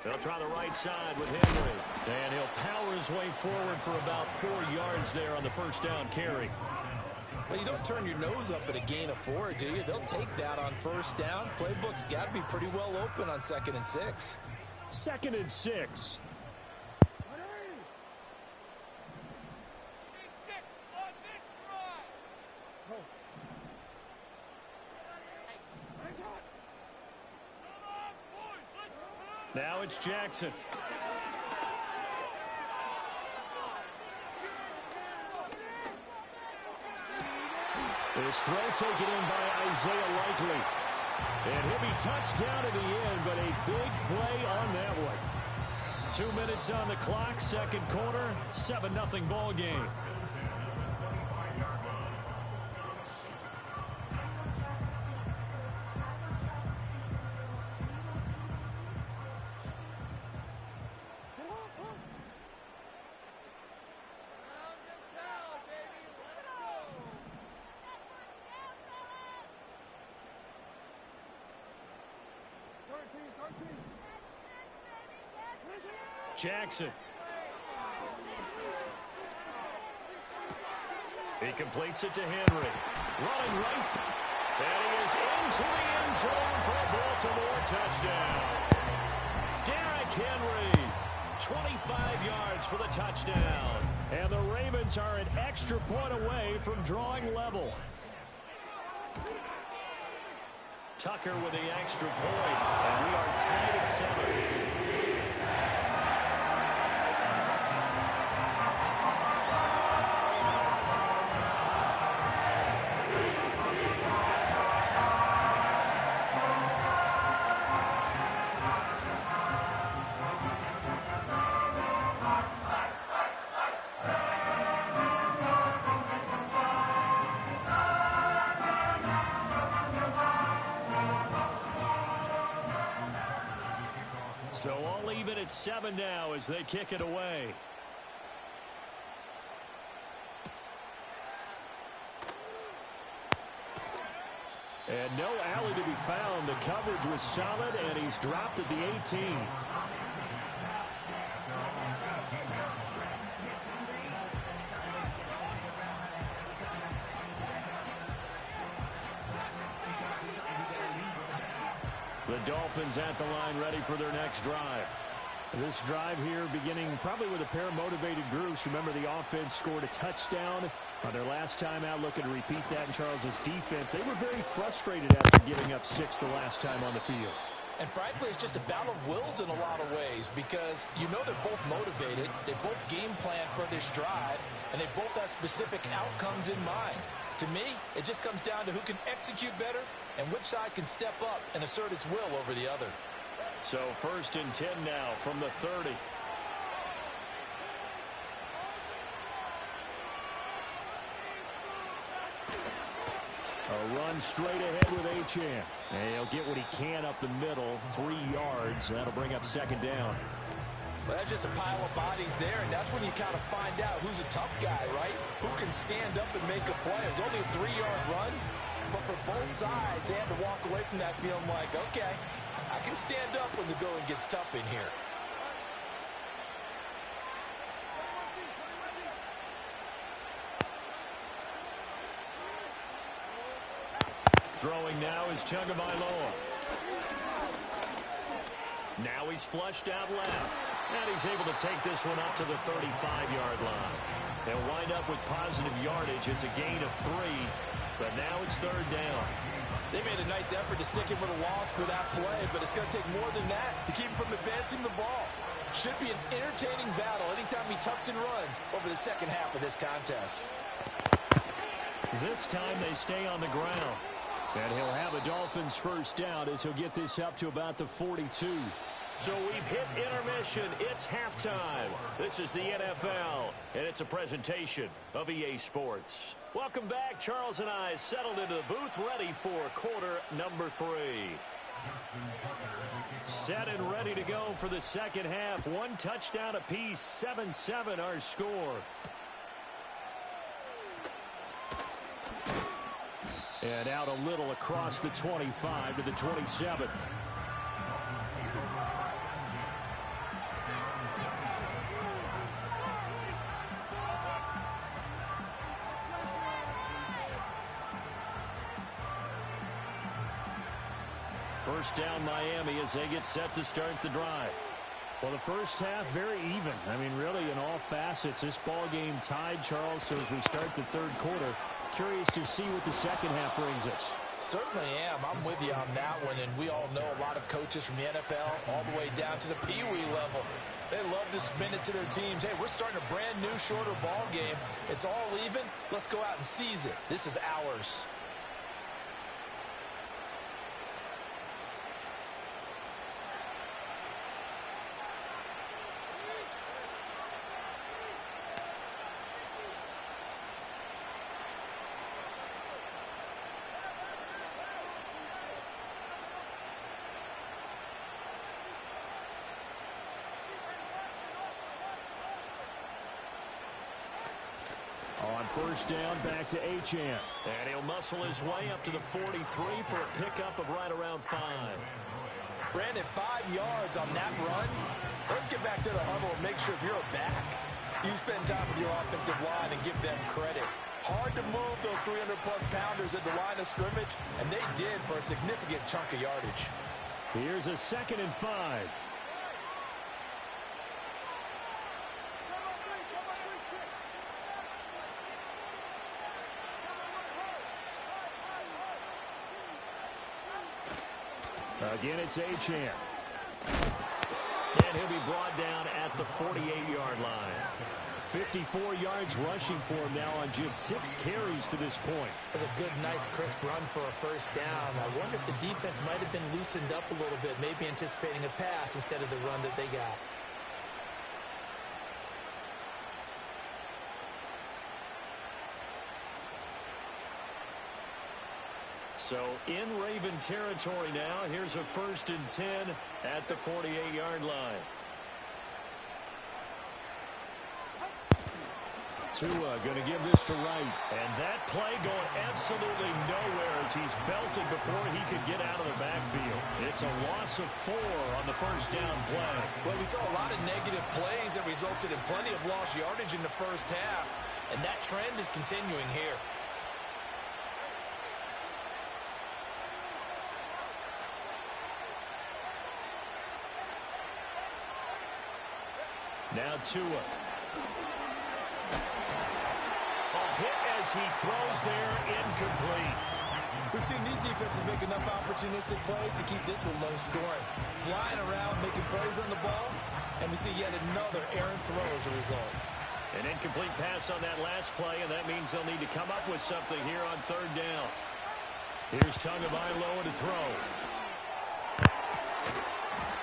They'll try the right side with Henry. And he'll power his way forward for about 4 yards there on the first down carry. Well, you don't turn your nose up at a gain of 4, do you? They'll take that on first down. Playbook's got to be pretty well open on 2nd and 6. 2nd and 6. Now it's Jackson. This throw taken in by Isaiah Likely. And he'll be touched down at the end, but a big play on that one. 2 minutes on the clock, second quarter, 7-0 ball game. Jackson. He completes it to Henry. Running right. And he is into the end zone for a Baltimore touchdown. Derrick Henry, 25 yards for the touchdown. And the Ravens are an extra point away from drawing level. Tucker with the extra point, and we are tied at 7. So all even at 7 now as they kick it away. And no alley to be found. The coverage was solid, and he's dropped at the 18. The Dolphins at the line ready for their next drive. This drive here beginning probably with a pair of motivated groups. Remember, the offense scored a touchdown on their last time out. Looking to repeat that in Charles's defense. They were very frustrated after giving up 6 the last time on the field. And frankly, it's just a battle of wills in a lot of ways because you know they're both motivated. They both game plan for this drive, and they both have specific outcomes in mind. To me, it just comes down to who can execute better and which side can step up and assert its will over the other. So 1st and 10 now from the 30. A run straight ahead with Achane. And he'll get what he can up the middle, 3 yards. That'll bring up 2nd down. Well, that's just a pile of bodies there, and that's when you kind of find out who's a tough guy, right? Who can stand up and make a play. It was only a 3-yard run, but for both sides, they had to walk away from that feeling like, okay, I can stand up when the going gets tough in here. Throwing now is Tagovailoa. Now he's flushed out left. And he's able to take this one up to the 35-yard line. They'll wind up with positive yardage. It's a gain of 3, but now it's 3rd down. They made a nice effort to stick him with a loss for that play, but it's going to take more than that to keep him from advancing the ball. Should be an entertaining battle anytime he tucks and runs over the second half of this contest. This time they stay on the ground. And he'll have a Dolphins 1st down as he'll get this up to about the 42. So we've hit intermission. It's halftime. This is the NFL, and it's a presentation of EA Sports. Welcome back. Charles and I settled into the booth, ready for quarter number 3. Set and ready to go for the second half. 1 touchdown apiece, 7-7 our score. And out a little across the 25 to the 27. First down Miami as they get set to start the drive. Well, the first half very even. I mean, really in all facets, this ball game tied, Charles. So as we start the 3rd quarter, curious to see what the second half brings us. Certainly am. I'm with you on that one, and we all know a lot of coaches from the NFL all the way down to the Pee-wee level. They love to spin it to their teams. Hey, we're starting a brand new, shorter ball game. It's all even. Let's go out and seize it. This is ours. On first down, back to Achane. And he'll muscle his way up to the 43 for a pickup of right around 5. Brandon, 5 yards on that run. Let's get back to the huddle and make sure if you're a back, you spend time with your offensive line and give them credit. Hard to move those 300-plus pounders at the line of scrimmage, and they did for a significant chunk of yardage. Here's a 2nd and 5. Again, it's Achane. And he'll be brought down at the 48-yard line. 54 yards rushing for him now on just 6 carries to this point. That's a good, nice, crisp run for a first down. I wonder if the defense might have been loosened up a little bit, maybe anticipating a pass instead of the run that they got. So in Raven territory now, here's a 1st and 10 at the 48-yard line. Tua going to give this to Wright. And that play going absolutely nowhere as he's belted before he could get out of the backfield. It's a loss of 4 on the first down play. Well, we saw a lot of negative plays that resulted in plenty of lost yardage in the first half, and that trend is continuing here. Now Tua. A hit as he throws there, incomplete. We've seen these defenses make enough opportunistic plays to keep this one low scoring. Flying around, making plays on the ball, and we see yet another errant throw as a result. An incomplete pass on that last play, and that means they'll need to come up with something here on 3rd down. Here's Tagovailoa to throw.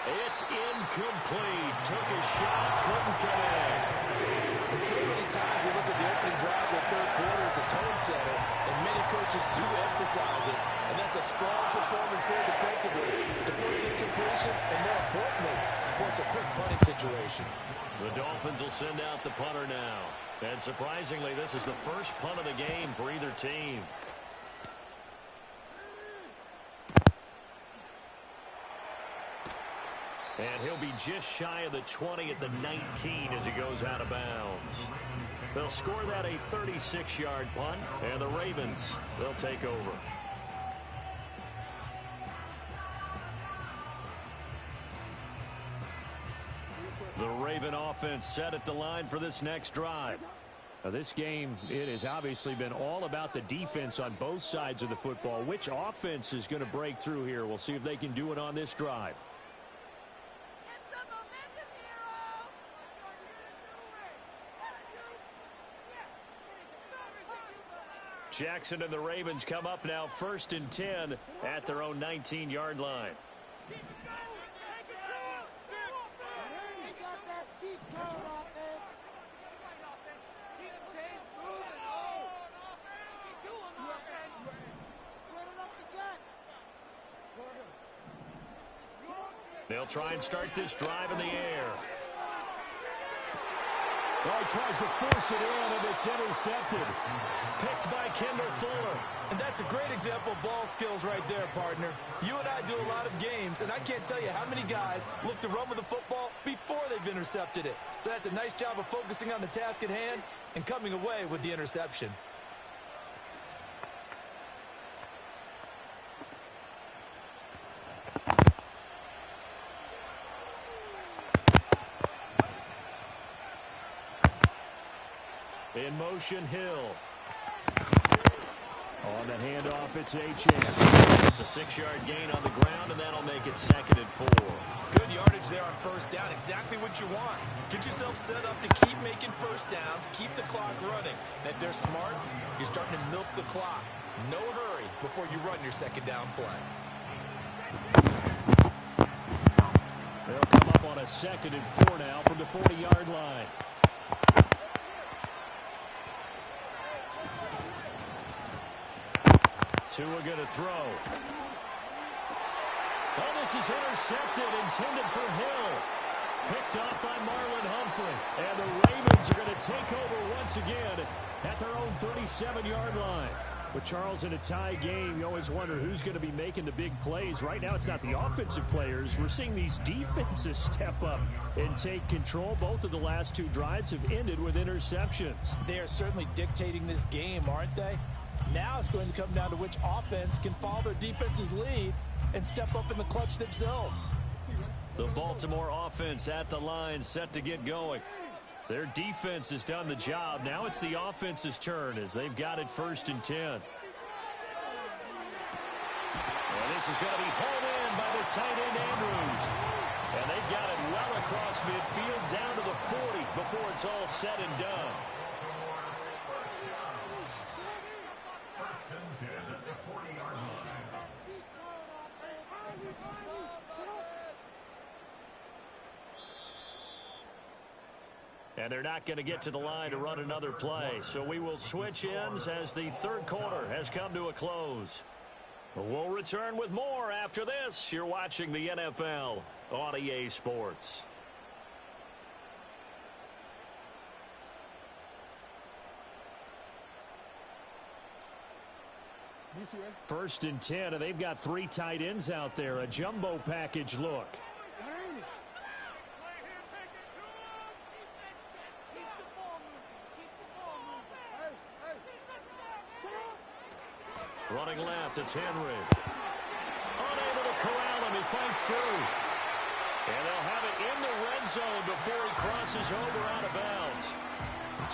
It's incomplete. Took a shot, couldn't connect. And so many times we look at the opening drive of the third quarter as a tone setter, and many coaches do emphasize it. And that's a strong performance there defensively to force incompletion, and more importantly, force a quick punting situation. The Dolphins will send out the punter now. And surprisingly, this is the first punt of the game for either team. And he'll be just shy of the 20 at the 19 as he goes out of bounds. They'll score that a 36-yard punt, and the Ravens, they'll take over. The Raven offense set at the line for this next drive. Now this game, it has obviously been all about the defense on both sides of the football. Which offense is going to break through here? We'll see if they can do it on this drive. Jackson and the Ravens come up now 1st and 10 at their own 19-yard line. They'll try and start this drive in the air. Oh, he tries to force it in, and it's intercepted. Picked by Kendall Fuller. And that's a great example of ball skills right there, partner. You and I do a lot of games, and I can't tell you how many guys look to run with the football before they've intercepted it. So that's a nice job of focusing on the task at hand and coming away with the interception. In motion, Hill. On the handoff, it's Achane. It's a 6-yard gain on the ground, and that'll make it 2nd and 4. Good yardage there on first down. Exactly what you want. Get yourself set up to keep making first downs, keep the clock running. And if they're smart, you're starting to milk the clock. No hurry before you run your 2nd down play. They'll come up on a 2nd and 4 now from the 40-yard line. Tua going to throw. Oh, this is intercepted, intended for Hill. Picked off by Marlon Humphrey. And the Ravens are going to take over once again at their own 37-yard line. But Charles, in a tie game, you always wonder who's going to be making the big plays. Right now, it's not the offensive players. We're seeing these defenses step up and take control. Both of the last two drives have ended with interceptions. They are certainly dictating this game, aren't they? Now it's going to come down to which offense can follow their defense's lead and step up in the clutch themselves. The Baltimore offense at the line, set to get going. Their defense has done the job. Now it's the offense's turn as they've got it 1st and 10. And this is going to be hauled in by the tight end Andrews. And they've got it well across midfield down to the 40 before it's all said and done. First and 10 at the 40-yard line. And they're not going to get to the line to run another play. So we will switch ends as the third quarter has come to a close. We'll return with more after this. You're watching the NFL on EA Sports. First and 10, and they've got 3 tight ends out there. A jumbo package look. Running left, it's Henry. Unable to corral him, he fights through. And they'll have it in the red zone before he crosses over out of bounds.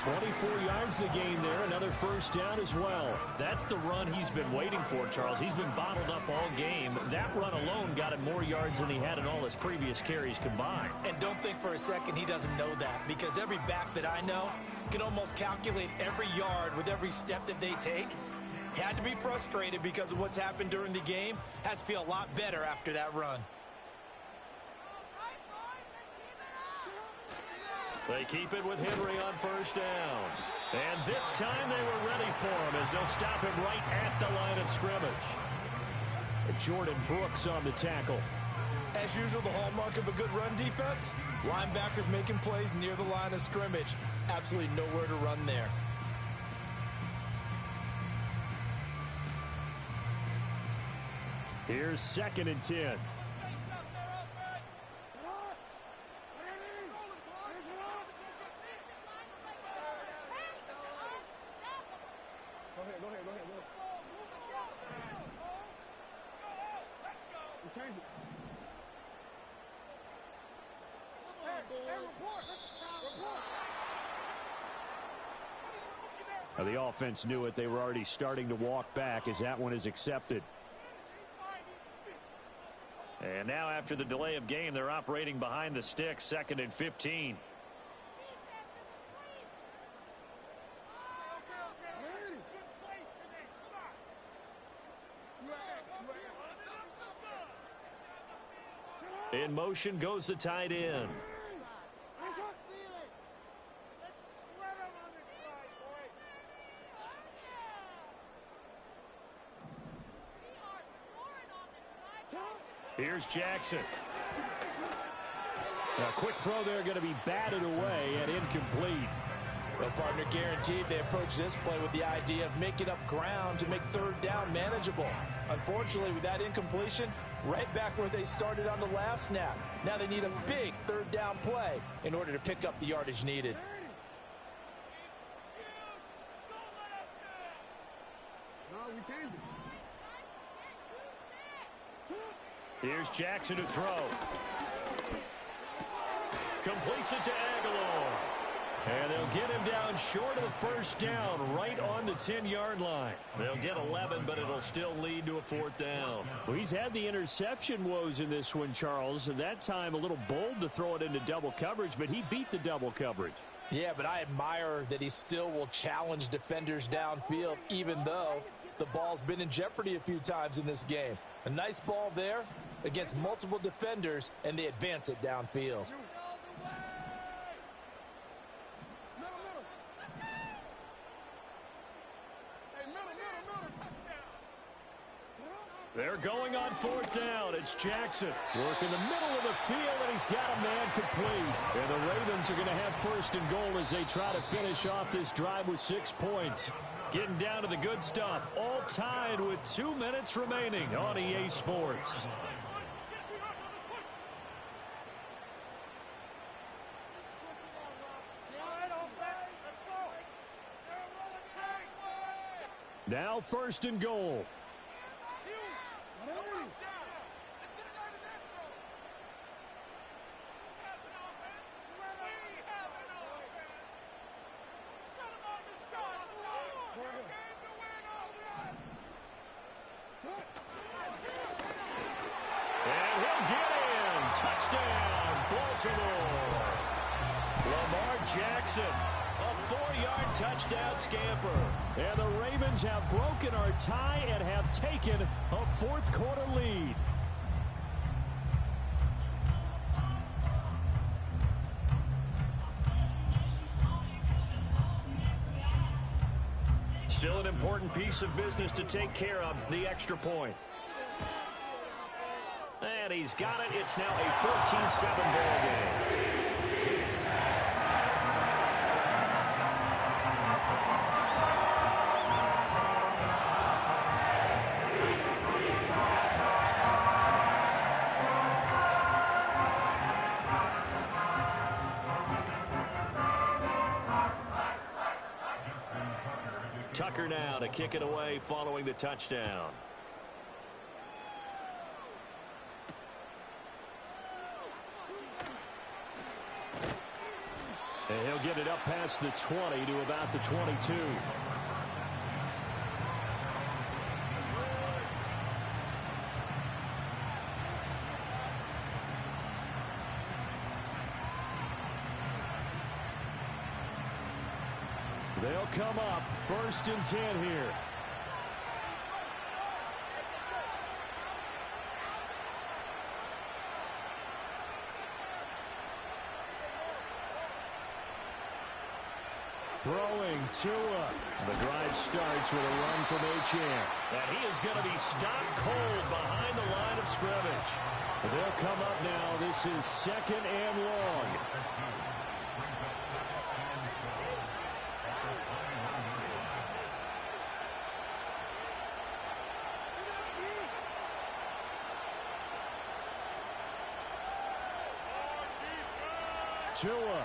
24 yards to gain there, another first down as well. That's the run he's been waiting for, Charles. He's been bottled up all game. That run alone got him more yards than he had in all his previous carries combined. And don't think for a second he doesn't know that, because every back that I know can almost calculate every yard with every step that they take. Had to be frustrated because of what's happened during the game. Has to feel a lot better after that run. They keep it with Henry on first down. And this time they were ready for him as they'll stop him right at the line of scrimmage. Jordan Brooks on the tackle. As usual, the hallmark of a good run defense, linebackers making plays near the line of scrimmage. Absolutely nowhere to run there. Here's 2nd and 10. Now the offense knew it. They were already starting to walk back as that one is accepted. And now after the delay of game, they're operating behind the sticks, 2nd and 15. In motion goes the tight end. Here's Jackson. A quick throw there, going to be batted away and incomplete. Well, partner, guaranteed they approach this play with the idea of making up ground to make third down manageable. Unfortunately, with that incompletion, right back where they started on the last snap. Now they need a big third down play in order to pick up the yardage needed. Here's Jackson to throw. Completes it to Aguilar. And they'll get him down short of the first down, right on the 10-yard line. They'll get 11, but it'll still lead to a 4th down. Well, he's had the interception woes in this one, Charles. And that time a little bold to throw it into double coverage, but he beat the double coverage. Yeah, but I admire that he still will challenge defenders downfield, even though the ball's been in jeopardy a few times in this game. A nice ball there against multiple defenders, and they advance it downfield. They're going on 4th down. It's Jackson. Work in the middle of the field, and he's got a man complete. And the Ravens are going to have 1st and goal as they try to finish off this drive with 6 points. Getting down to the good stuff. All tied with 2 minutes remaining on EA Sports. Now 1st and goal. And he'll get in. Touchdown, Baltimore. Lamar Jackson, a 4-yard touchdown scamper. And the Ravens have broken our tie and have taken a 4th quarter lead. Still an important piece of business to take care of, the extra point. And he's got it. It's now a 14-7 ball game. Tucker now to kick it away following the touchdown. And he'll get it up past the 20 to about the 22. They'll come up 1st and 10 here. Throwing Tua. The drive starts with a run from Achane. And he is going to be stopped cold behind the line of scrimmage. They'll come up now. This is 2nd and long. Tua.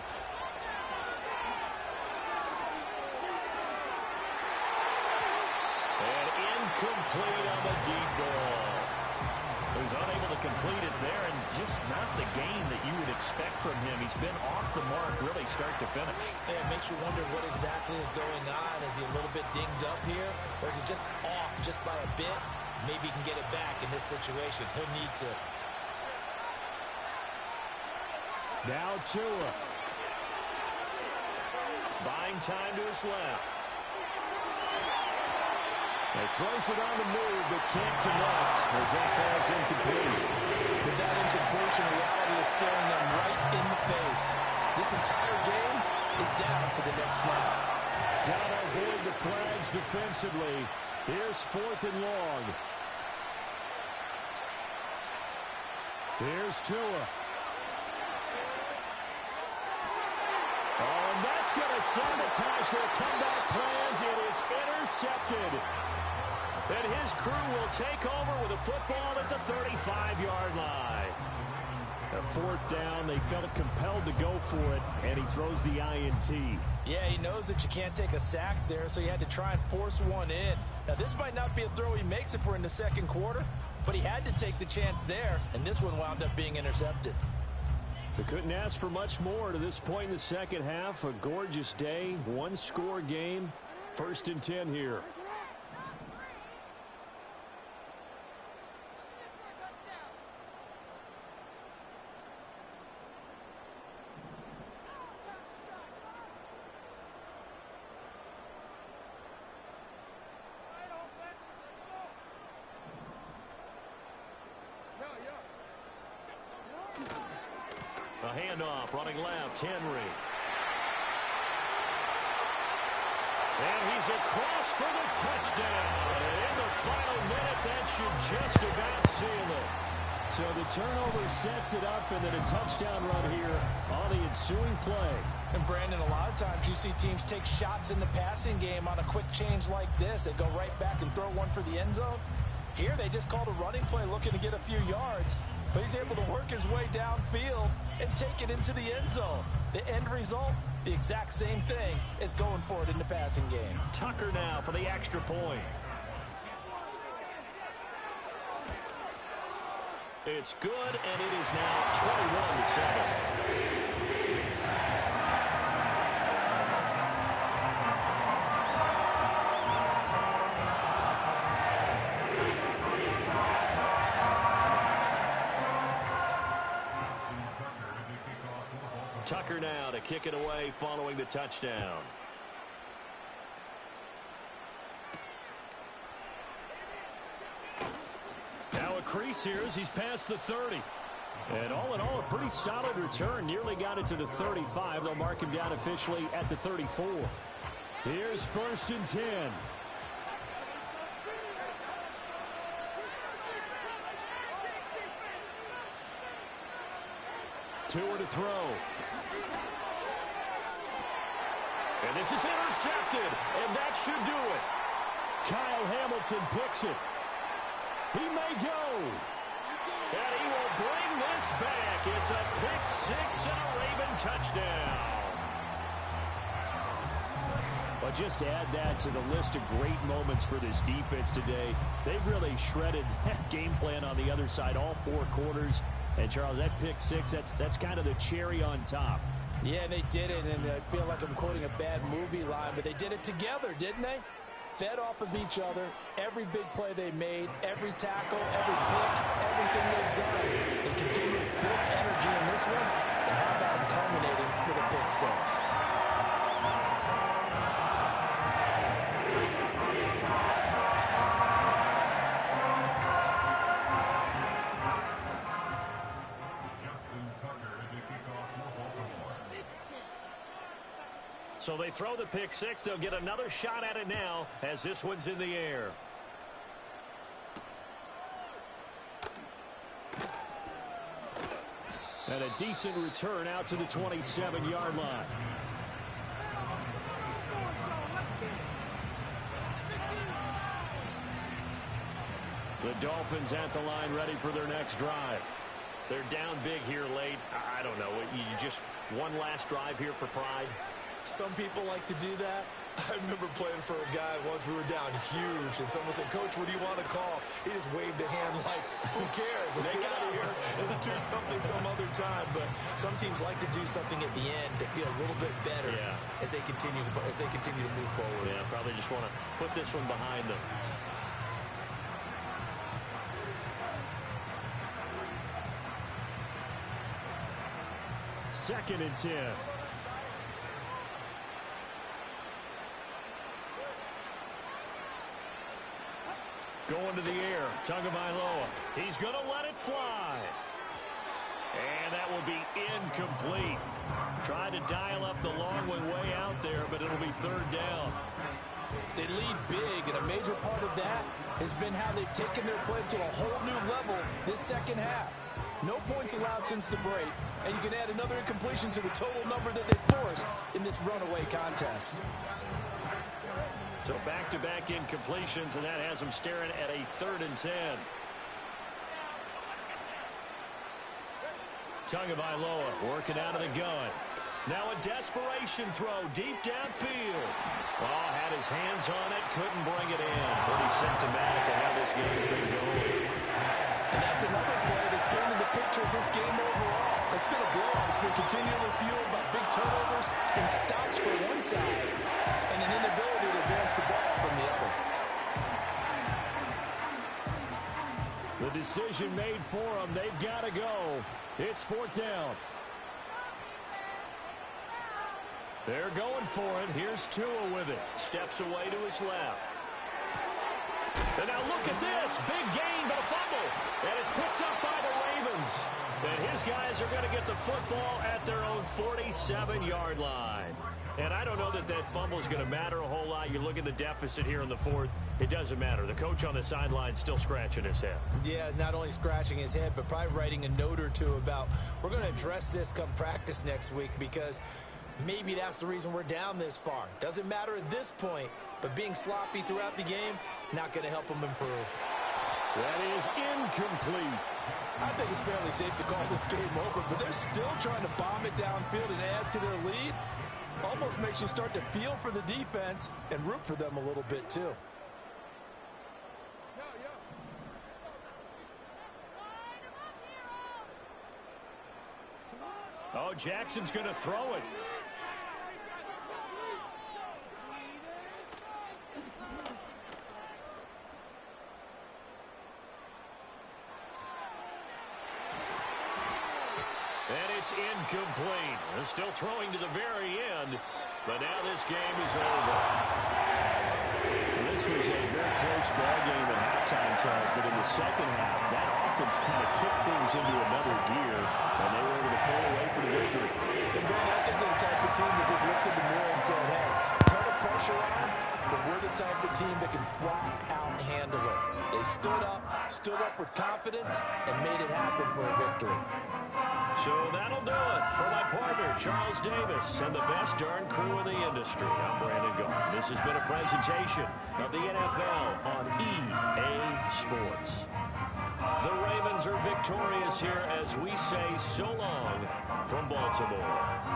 And incomplete on the deep ball. He was unable to complete it there, and just not the game that you would expect from him. He's been off the mark really start to finish. Yeah, it makes you wonder what exactly is going on. Is he a little bit dinged up here, or is he just off just by a bit? Maybe he can get it back in this situation. He'll need to. Now Tua. Buying time to his left. He throws it on the move, but can't connect as that falls incomplete. With that incompletion, reality is staring them right in the face. This entire game is down to the next snap. Gotta avoid the flags defensively. Here's 4th and long. Here's Tua. Oh, and that's going to sabotage their comeback plans. It is intercepted. And his crew will take over with a football at the 35-yard line. A 4th down, they felt compelled to go for it, and he throws the INT. Yeah, he knows that you can't take a sack there, so he had to try and force one in. Now, this might not be a throw he makes if we're in the 2nd quarter, but he had to take the chance there, and this one wound up being intercepted. They couldn't ask for much more to this point in the 2nd half. A gorgeous day, 1-score game. 1st and 10 here. A handoff, running left, Henry. And he's across for the touchdown. And in the final minute, that should just about seal it. So the turnover sets it up, and then a touchdown run here on the ensuing ensuing play. And Brandon, a lot of times you see teams take shots in the passing game on a quick change like this. They go right back and throw one for the end zone. Here they just called a running play looking to get a few yards, but he's able to work his way downfield and take it into the end zone. The end result, the exact same thing as going for it in the passing game. Tucker now for the extra point. It's good, and it is now 21-7. Tucker now to kick it away following the touchdown. Now a crease here as he's past the 30. And all in all, a pretty solid return. Nearly got it to the 35. They'll mark him down officially at the 34. Here's 1st and 10. Two to throw. And this is intercepted, and that should do it. Kyle Hamilton picks it. He may go. And he will bring this back. It's a pick six and a Raven touchdown. But just to add that to the list of great moments for this defense today, they've really shredded that game plan on the other side all 4 quarters. And, Charles, that pick six, that's kind of the cherry on top. Yeah, they did it, and I feel like I'm quoting a bad movie line, but they did it together, didn't they? Fed off of each other, every big play they made, every tackle, every pick, everything they've done. They continue to build energy in this one, and how about them culminating with a pick six? So they throw the pick six. They'll get another shot at it now as this one's in the air. And a decent return out to the 27-yard line. The Dolphins at the line ready for their next drive. They're down big here late. I don't know. You just one last drive here for pride. Some people like to do that. I remember playing for a guy once. We were down huge, and someone said, "Coach, what do you want to call?" He just waved a hand like, "Who cares? Let's get out of here and do something some other time." But some teams like to do something at the end to feel a little bit better as they continue to move forward. Yeah, probably just want to put this one behind them. Second and 10. Going to the air, Tagovailoa. He's going to let it fly. And that will be incomplete. Tried to dial up the long one way out there, but it'll be 3rd down. They lead big, and a major part of that has been how they've taken their play to a whole new level this second half. No points allowed since the break, and you can add another incompletion to the total number that they forced in this runaway contest. So back-to-back incompletions, and that has them staring at a 3rd and 10. Tagovailoa working out of the gun. Now a desperation throw deep downfield. Oh, had his hands on it, couldn't bring it in. Pretty symptomatic of how this game's been going. And that's another play that's painted the picture of this game overall. It's been a blowout. It's been continually fueled by big turnovers and stops for one side and an inability to advance the ball from the other. The decision made for them. They've got to go. It's 4th down. They're going for it. Here's Tua with it. Steps away to his left. And now look at this. Big gain, but a fumble. And it's picked up by the Ravens. And his guys are going to get the football at their own 47-yard line. And I don't know that that fumble is going to matter a whole lot. You look at the deficit here in the fourth. It doesn't matter. The coach on the sideline still scratching his head. Yeah, not only scratching his head, but probably writing a note or two about, we're going to address this come practice next week, because maybe that's the reason we're down this far. Doesn't matter at this point, but being sloppy throughout the game, not going to help him improve. That is incomplete. I think it's fairly safe to call this game over, but they're still trying to bomb it downfield and add to their lead. Almost makes you start to feel for the defense and root for them a little bit too. Oh, Jackson's going to throw it. And it's incomplete. They're still throwing to the very end, but now this game is over. This was a very close ball game at halftime, Charles, but in the second half, that offense kind of kicked things into another gear, and they were able to pull away for the victory. And Brandon, I think they're the type of team that just looked in the mirror and said, hey, ton of pressure on, but we're the type of team that can flat out handle it. They stood up with confidence, and made it happen for a victory. So that'll do it for my partner, Charles Davis, and the best darn crew in the industry. I'm Brandon Gault. This has been a presentation of the NFL on EA Sports. The Ravens are victorious here as we say so long from Baltimore.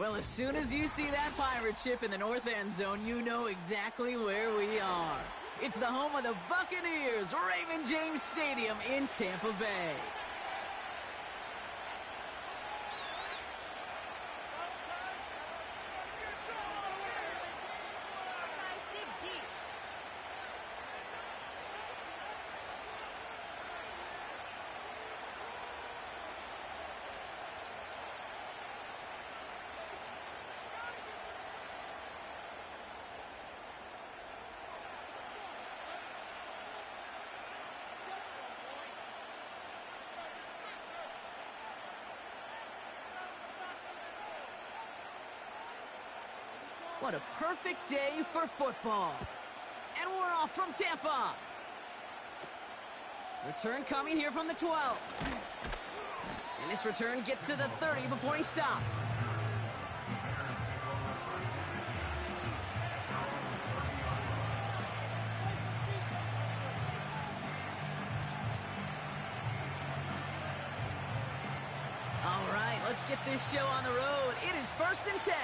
Well, as soon as you see that pirate ship in the north end zone, you know exactly where we are. It's the home of the Buccaneers, Raymond James Stadium in Tampa Bay. What a perfect day for football. And we're off from Tampa. Return coming here from the 12. And this return gets to the 30 before he stopped. All right, let's get this show on the road. It is 1st and 10.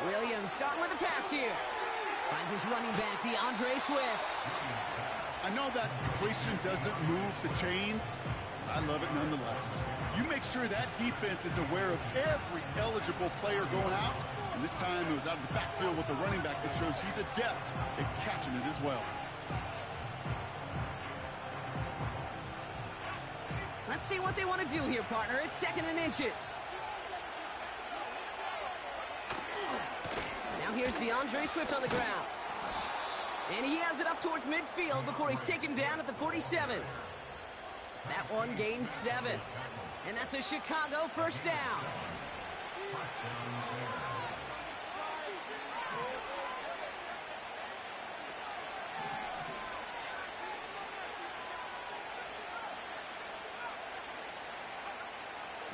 Williams starting with a pass here. Finds his running back, DeAndre Swift. I know that completion doesn't move the chains. I love it nonetheless. You make sure that defense is aware of every eligible player going out. And this time it was out of the backfield with the running back that shows he's adept at catching it as well. Let's see what they want to do here, partner. It's 2nd and inches. Now here's DeAndre Swift on the ground. And he has it up towards midfield before he's taken down at the 47. That one gains 7. And that's a Chicago 1st down.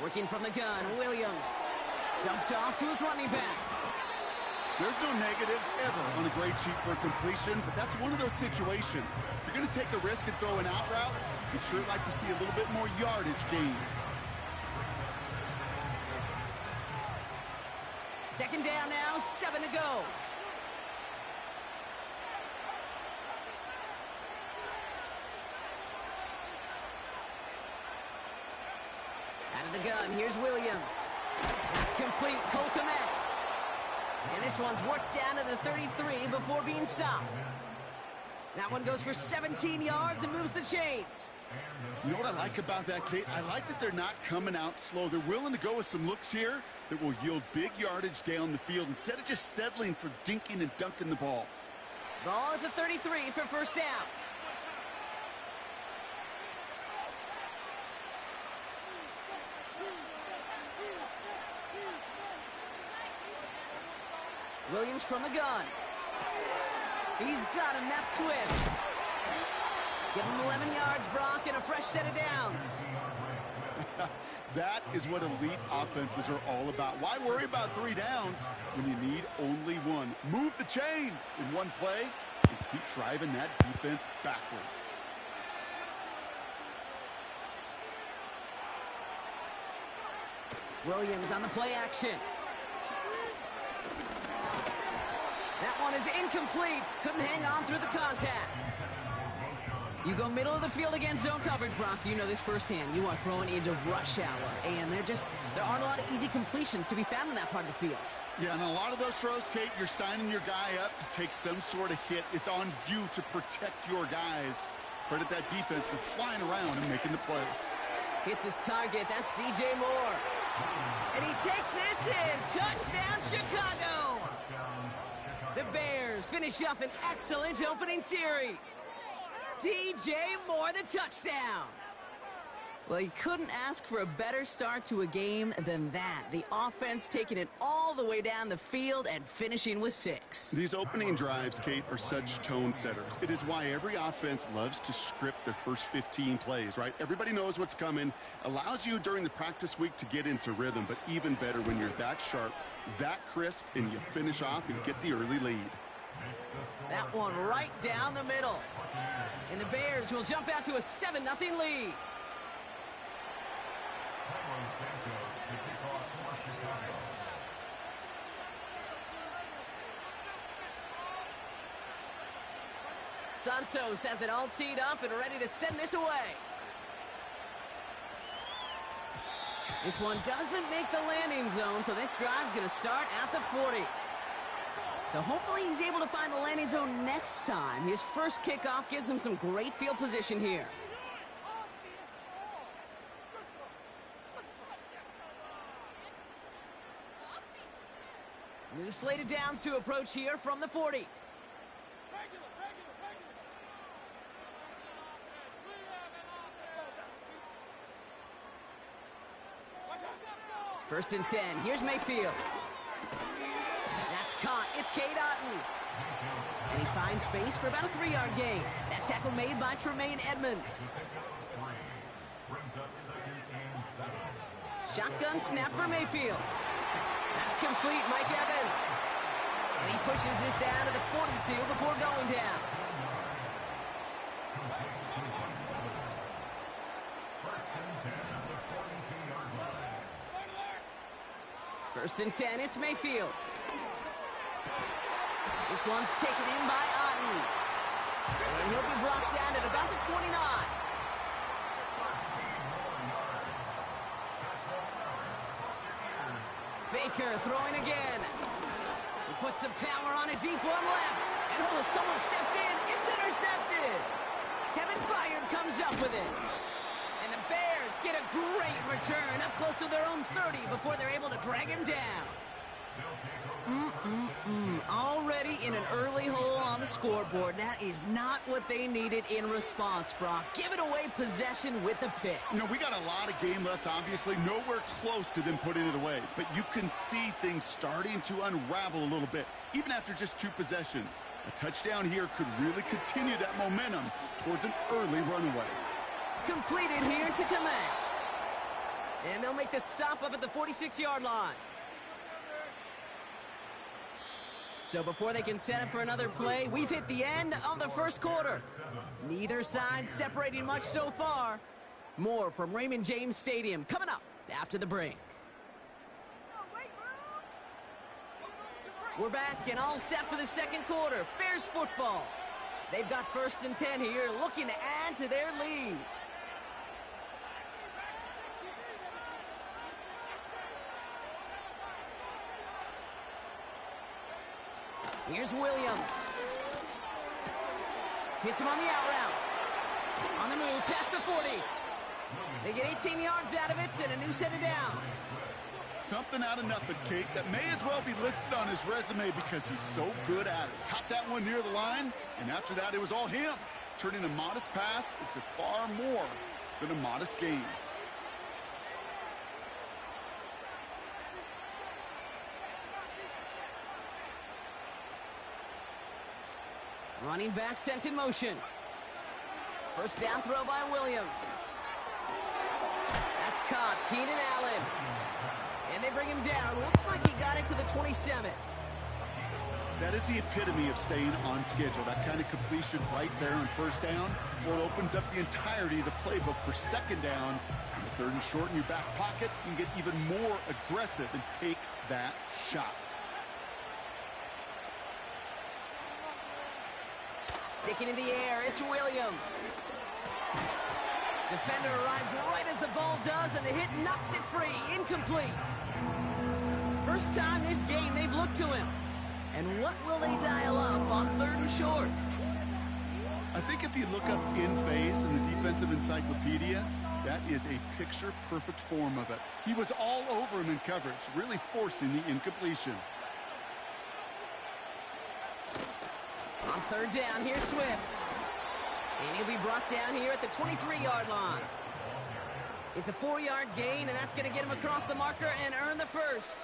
Working from the gun, Williams. Dumped off to his running back. There's no negatives ever on a grade sheet for a completion, but that's one of those situations. If you're going to take a risk and throw an out route, you'd sure like to see a little bit more yardage gained. 2nd down now, 7 to go. Out of the gun, here's Williams. That's complete, Cole Kmet. And this one's worked down to the 33 before being stopped. That one goes for 17 yards and moves the chains. You know what I like about that, Kate? I like that they're not coming out slow. They're willing to go with some looks here that will yield big yardage down the field instead of just settling for dinking and dunking the ball. Ball at the 33 for 1st down. Williams from the gun. He's got him, that's Swift. Give him 11 yards, Brock, and a fresh set of downs. That is what elite offenses are all about. Why worry about 3 downs when you need only 1? Move the chains in one play and keep driving that defense backwards. Williams on the play action. That one is incomplete. Couldn't hang on through the contact. You go middle of the field against zone coverage, Brock. You know this firsthand. You are throwing into rush hour, and there aren't a lot of easy completions to be found in that part of the field. Yeah, and a lot of those throws, Kate, you're signing your guy up to take some sort of hit. It's on you to protect your guys. Credit that defense for flying around and making the play. Hits his target. That's DJ Moore. And he takes this in. Touchdown, Chicago! The Bears finish up an excellent opening series. DJ Moore, the touchdown. Well, you couldn't ask for a better start to a game than that. The offense taking it all the way down the field and finishing with 6. These opening drives, Kate, are such tone setters. It is why every offense loves to script their first 15 plays, right? Everybody knows what's coming. Allows you during the practice week to get into rhythm, but even better when you're that sharp, that crisp, and you finish off and get the early lead. That one right down the middle. And the Bears will jump out to a 7-0 lead. Santos has it all teed up and ready to send this away. This one doesn't make the landing zone, so this drive's going to start at the 40. So hopefully he's able to find the landing zone next time. His first kickoff gives him some great field position here. New slated downs to approach here from the 40. First and 10. Here's Mayfield. That's caught. It's Cade Otton. And he finds space for about a 3-yard gain. That tackle made by Tremaine Edmonds. Shotgun snap for Mayfield. That's complete, Mike Evans. And he pushes this down to the 42 before going down. First and 10, it's Mayfield. This one's taken in by Otton. And he'll be brought down at about the 29. Baker throwing again. He puts some power on a deep one left. And oh, someone stepped in. It's intercepted. Kevin Byard comes up with it. And the Bears get a great return up close to their own 30 before they're able to drag him down. Already in an early hole on the scoreboard. That is not what they needed in response, Brock. Giving away possession with a pick. You know, we got a lot of game left, obviously. Nowhere close to them putting it away. But you can see things starting to unravel a little bit, even after just 2 possessions. A touchdown here could really continue that momentum towards an early runaway. Completed here to Komet. And they'll make the stop up at the 46-yard line. So before they can set up for another play, we've hit the end of the first quarter. Neither side separating much so far. More from Raymond James Stadium coming up after the break. We're back and all set for the second quarter. Bears football. They've got first and 10 here, looking to add to their lead. Here's Williams. Hits him on the out route. On the move, past the 40. They get 18 yards out of it and a new set of downs. Something out of nothing, Kate, that may as well be listed on his resume because he's so good at it. Caught that one near the line, and after that, it was all him. Turning a modest pass into far more than a modest gain. Running back sent in motion. First down throw by Williams. That's caught. Keenan Allen. And they bring him down. Looks like he got it to the 27. That is the epitome of staying on schedule. That kind of completion right there on first down. Well, it opens up the entirety of the playbook for second down. On the 3rd and short in your back pocket, you can get even more aggressive and take that shot. Sticking in the air, it's Williams. Defender arrives right as the ball does, and the hit knocks it free. Incomplete. First time this game they've looked to him. And what will they dial up on 3rd and short? I think if you look up in phase in the defensive encyclopedia, that is a picture-perfect form of it. He was all over him in coverage, really forcing the incompletion. On 3rd down, here's Swift. And he'll be brought down here at the 23-yard line. It's a 4-yard gain, and that's going to get him across the marker and earn the first.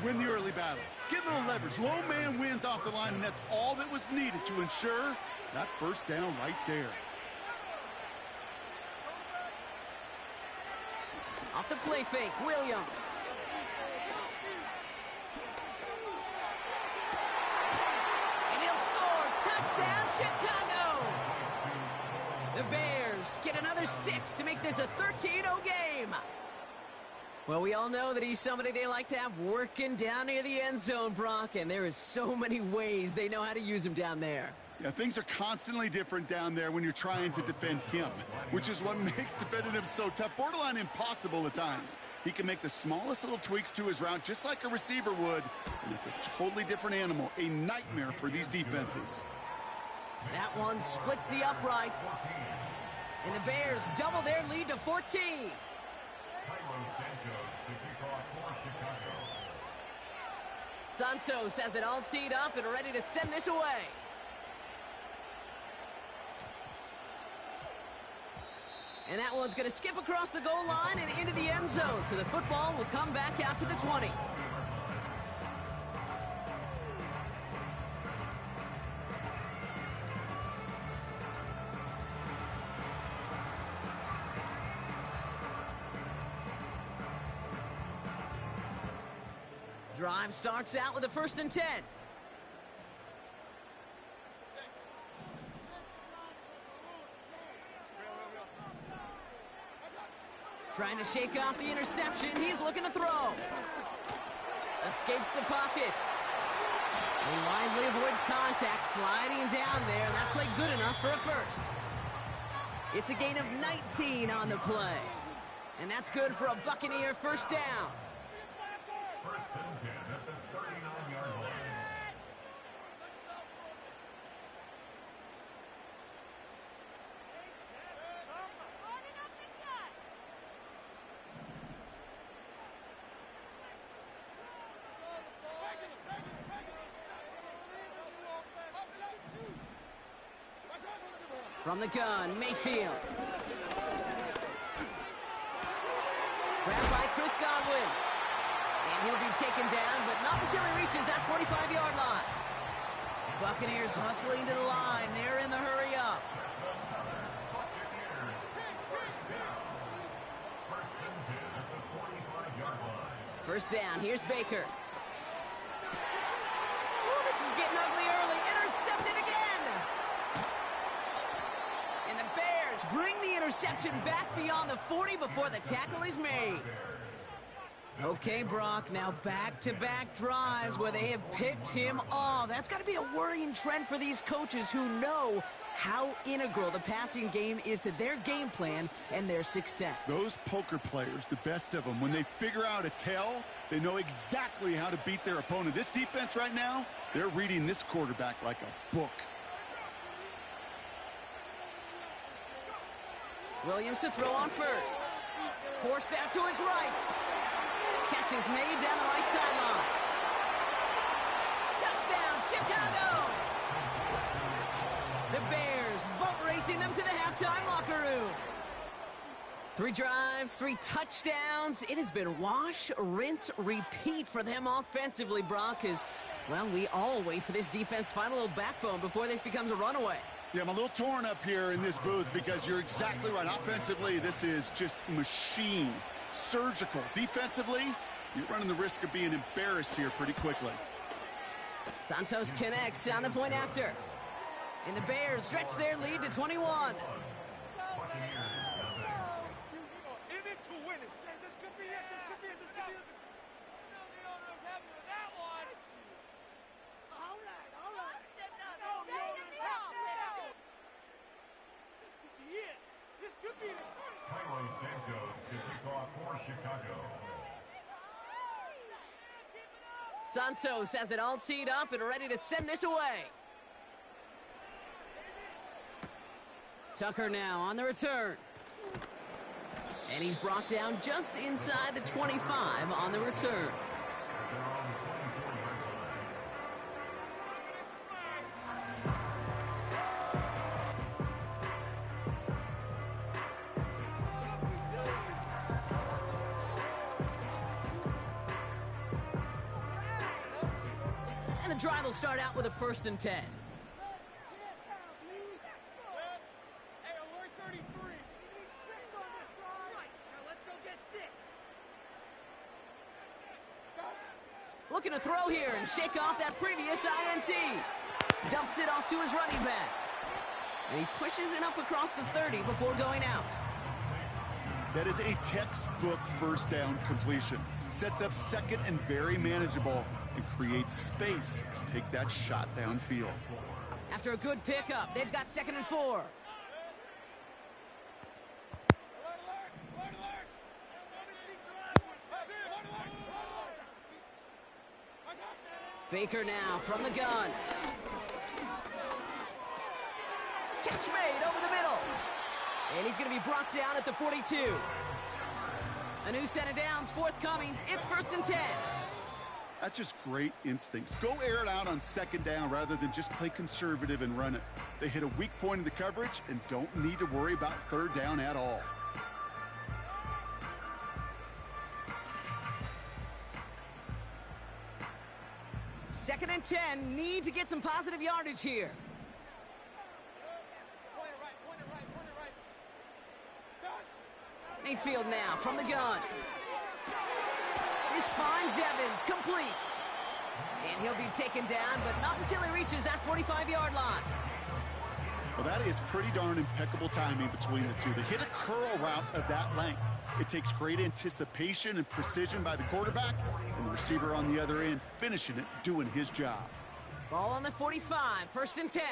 Win the early battle. Get a little leverage. Low man wins off the line, and that's all that was needed to ensure that first down right there. Off the play fake, Williams. get another 6 to make this a 13-0 game. Well, we all know that he's somebody they like to have working down near the end zone, Brock, and there is so many ways they know how to use him down there. Yeah, things are constantly different down there when you're trying to defend him, which is what makes defending him so tough, borderline impossible at times. He can make the smallest little tweaks to his route just like a receiver would, and it's a totally different animal, a nightmare for these defenses. That one splits the uprights, and the Bears double their lead to 14. Santos has it all teed up and ready to send this away. And that one's going to skip across the goal line and into the end zone, so the football will come back out to the 20. Drive starts out with a 1st and 10. Trying to shake off the interception. He's looking to throw. Escapes the pocket. He wisely avoids contact, sliding down there. That played good enough for a 1st. It's a gain of 19 on the play. And that's good for a Buccaneer 1st down. First and 10 at the 39-yard line. From the gun, Mayfield. Grabbed by Chris Godwin. And he'll be taken down, but not until he reaches that 45-yard line. Buccaneers hustling to the line. They're in the hurry up. First down, here's Baker. Ooh, this is getting ugly early. Intercepted again. And the Bears bring the interception back beyond the 40 before the tackle is made. Okay, Brock, now back-to-back drives where they have picked him off. That's got to be a worrying trend for these coaches who know how integral the passing game is to their game plan and their success. Those poker players, the best of them, when they figure out a tell, they know exactly how to beat their opponent. This defense right now, they're reading this quarterback like a book. Williams to throw on 1st. Forced out to his right. Catch is made down the right sideline. Touchdown, Chicago! The Bears boat racing them to the halftime locker room. 3 drives, 3 touchdowns. It has been wash, rinse, repeat for them offensively, Brock, as, well, we all wait for this defense to find a little backbone before this becomes a runaway. Yeah, I'm a little torn up here in this booth because you're exactly right. Offensively, this is just machine. Surgical. Defensively, you're running the risk of being embarrassed here pretty quickly. Santos connects on the point after. And the Bears stretch their lead to 21. Santos has it all teed up and ready to send this away. Tucker now on the return. And he's brought down just inside the 25 on the return. And the drive will start out with a 1st and 10. Looking to throw here and shake off that previous INT. Dumps it off to his running back. And he pushes it up across the 30 before going out. That is a textbook first down completion. Sets up second and very manageable and creates space to take that shot downfield. After a good pickup, they've got 2nd and 4. Baker now from the gun. Catch made over the middle. And he's going to be brought down at the 42. A new set of downs forthcoming. It's 1st and 10. That's just great instincts. Go air it out on 2nd down rather than just play conservative and run it. They hit a weak point in the coverage and don't need to worry about 3rd down at all. Second and 10. Need to get some positive yardage here. Mayfield now from the gun. This finds Evans complete. And he'll be taken down, but not until he reaches that 45-yard line. Well, that is pretty darn impeccable timing between the two. They hit a curl route of that length. It takes great anticipation and precision by the quarterback, and the receiver on the other end finishing it, doing his job. Ball on the 45, 1st and 10.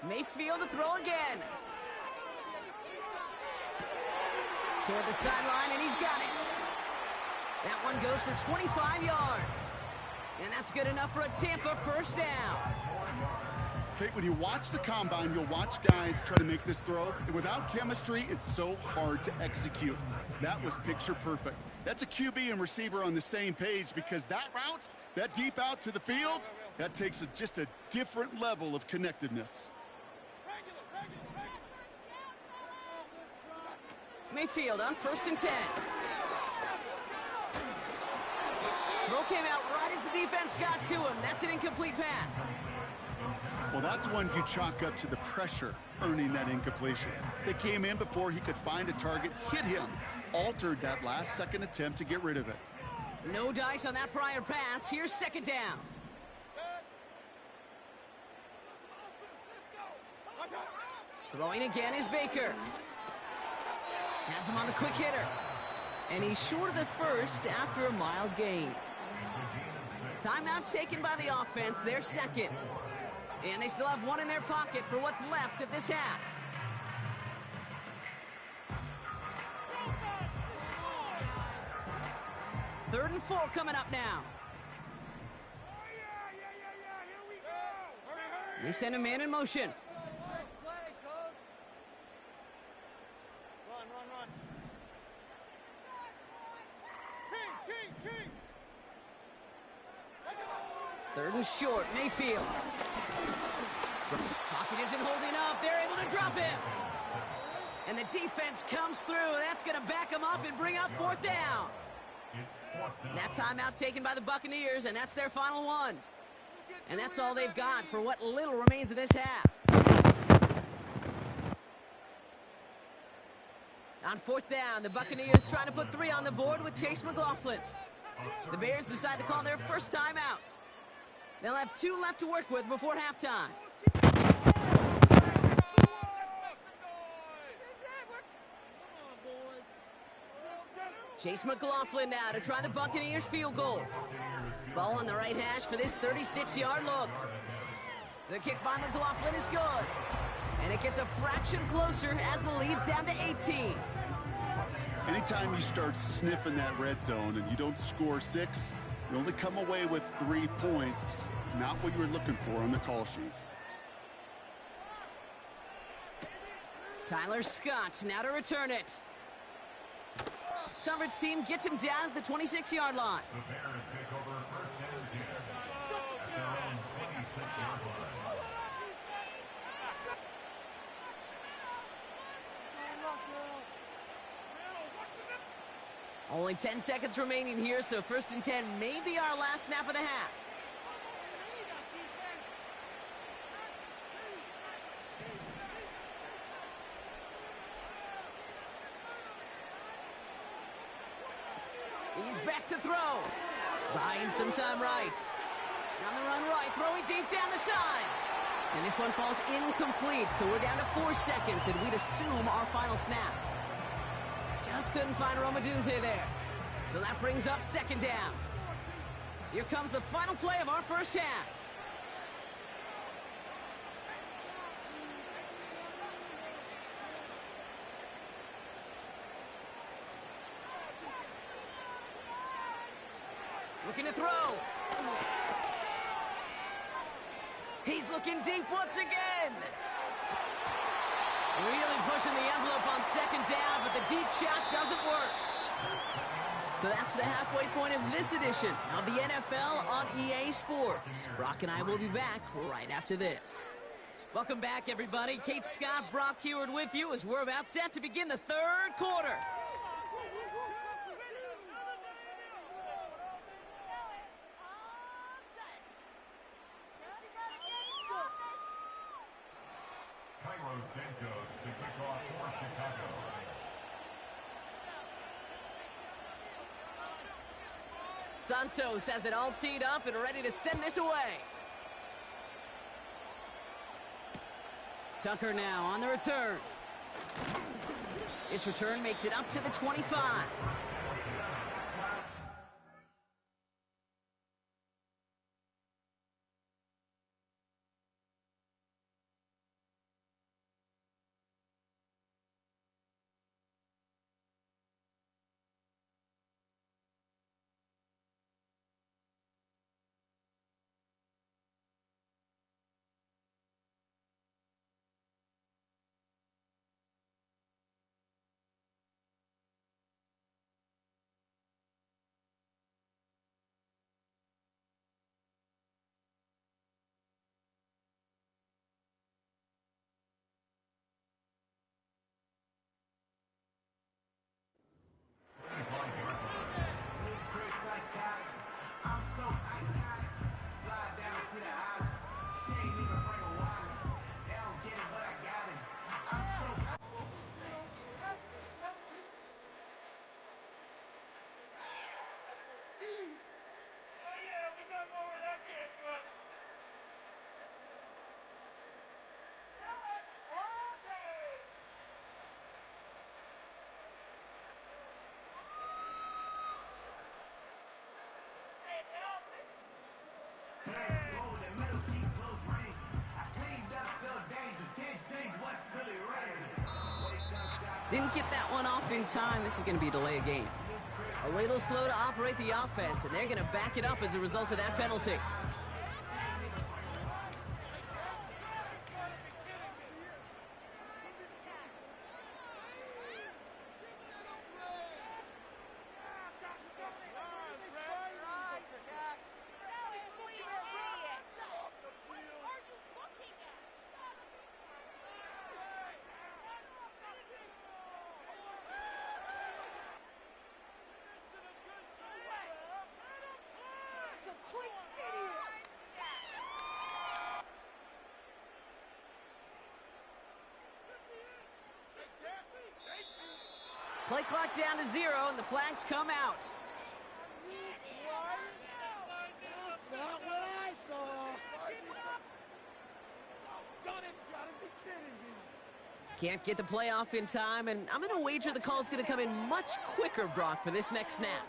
Mayfield to throw again. Toward the sideline, and he's got it. That one goes for 25 yards. And that's good enough for a Tampa 1st down. Okay, when you watch the combine, you'll watch guys try to make this throw, and without chemistry, it's so hard to execute. That was picture perfect. That's a QB and receiver on the same page, because that route, that deep out to the field, that takes just a different level of connectedness. Mayfield on 1st and 10. Throw came out right as the defense got to him. That's an incomplete pass. Well, that's one you chalk up to the pressure earning that incompletion. They came in before he could find a target, hit him, altered that last-second attempt to get rid of it. No dice on that prior pass. Here's 2nd down. Throwing again is Baker. Has him on the quick hitter. And he's short of the 1st after a mild gain. Timeout taken by the offense. They're 2nd. And they still have one in their pocket for what's left of this half. Third and 4 coming up now. They send a man in motion. Third and short, Mayfield. Pocket isn't holding up. They're able to drop him. And the defense comes through. That's going to back him up and bring up 4th down. That timeout taken by the Buccaneers, and that's their final one. And that's all they've got for what little remains of this half. On 4th down, the Buccaneers trying to put 3 on the board with Chase McLaughlin. The Bears decide to call their first timeout. They'll have 2 left to work with before halftime. Chase McLaughlin now to try the Buccaneers field goal. Ball on the right hash for this 36-yard look. The kick by McLaughlin is good. And it gets a fraction closer as the lead's down to 18. Anytime you start sniffing that red zone and you don't score 6, you only come away with 3 points. Not what you were looking for on the call sheet. Tyler Scott now to return it. Coverage team gets him down at the 26-yard line. The Bears pick over 1st and 10 at their own 26-yard line. Only 10 seconds remaining here, so 1st and 10 may be our last snap of the half. He's back to throw. Buying some time right. On the run right, throwing deep down the side. And this one falls incomplete, so we're down to 4 seconds, and we'd assume our final snap. Just couldn't find Romadunze there. So that brings up second down. Here comes the final play of our first half. Looking to throw. He's looking deep once again. Really pushing the envelope on second down, but the deep shot doesn't work. So that's the halfway point of this edition of the NFL on EA Sports. Brock and I will be back right after this. Welcome back, everybody. Kate Scott, Brock Heward with you as we're about set to begin the third quarter. Santos to kick off for Chicago. Santos has it all teed up and ready to send this away. Tucker now on the return. This return makes it up to the 25. Didn't get that one off in time. This is going to be a delay of game. A little slow to operate the offense, and they're going to back it up as a result of that penalty. Play clock down to 0, and the flags come out. That's not what I saw. Gotta be kidding me. Can't get the play off in time, and I'm going to wager the call's going to come in much quicker, Brock, for this next snap.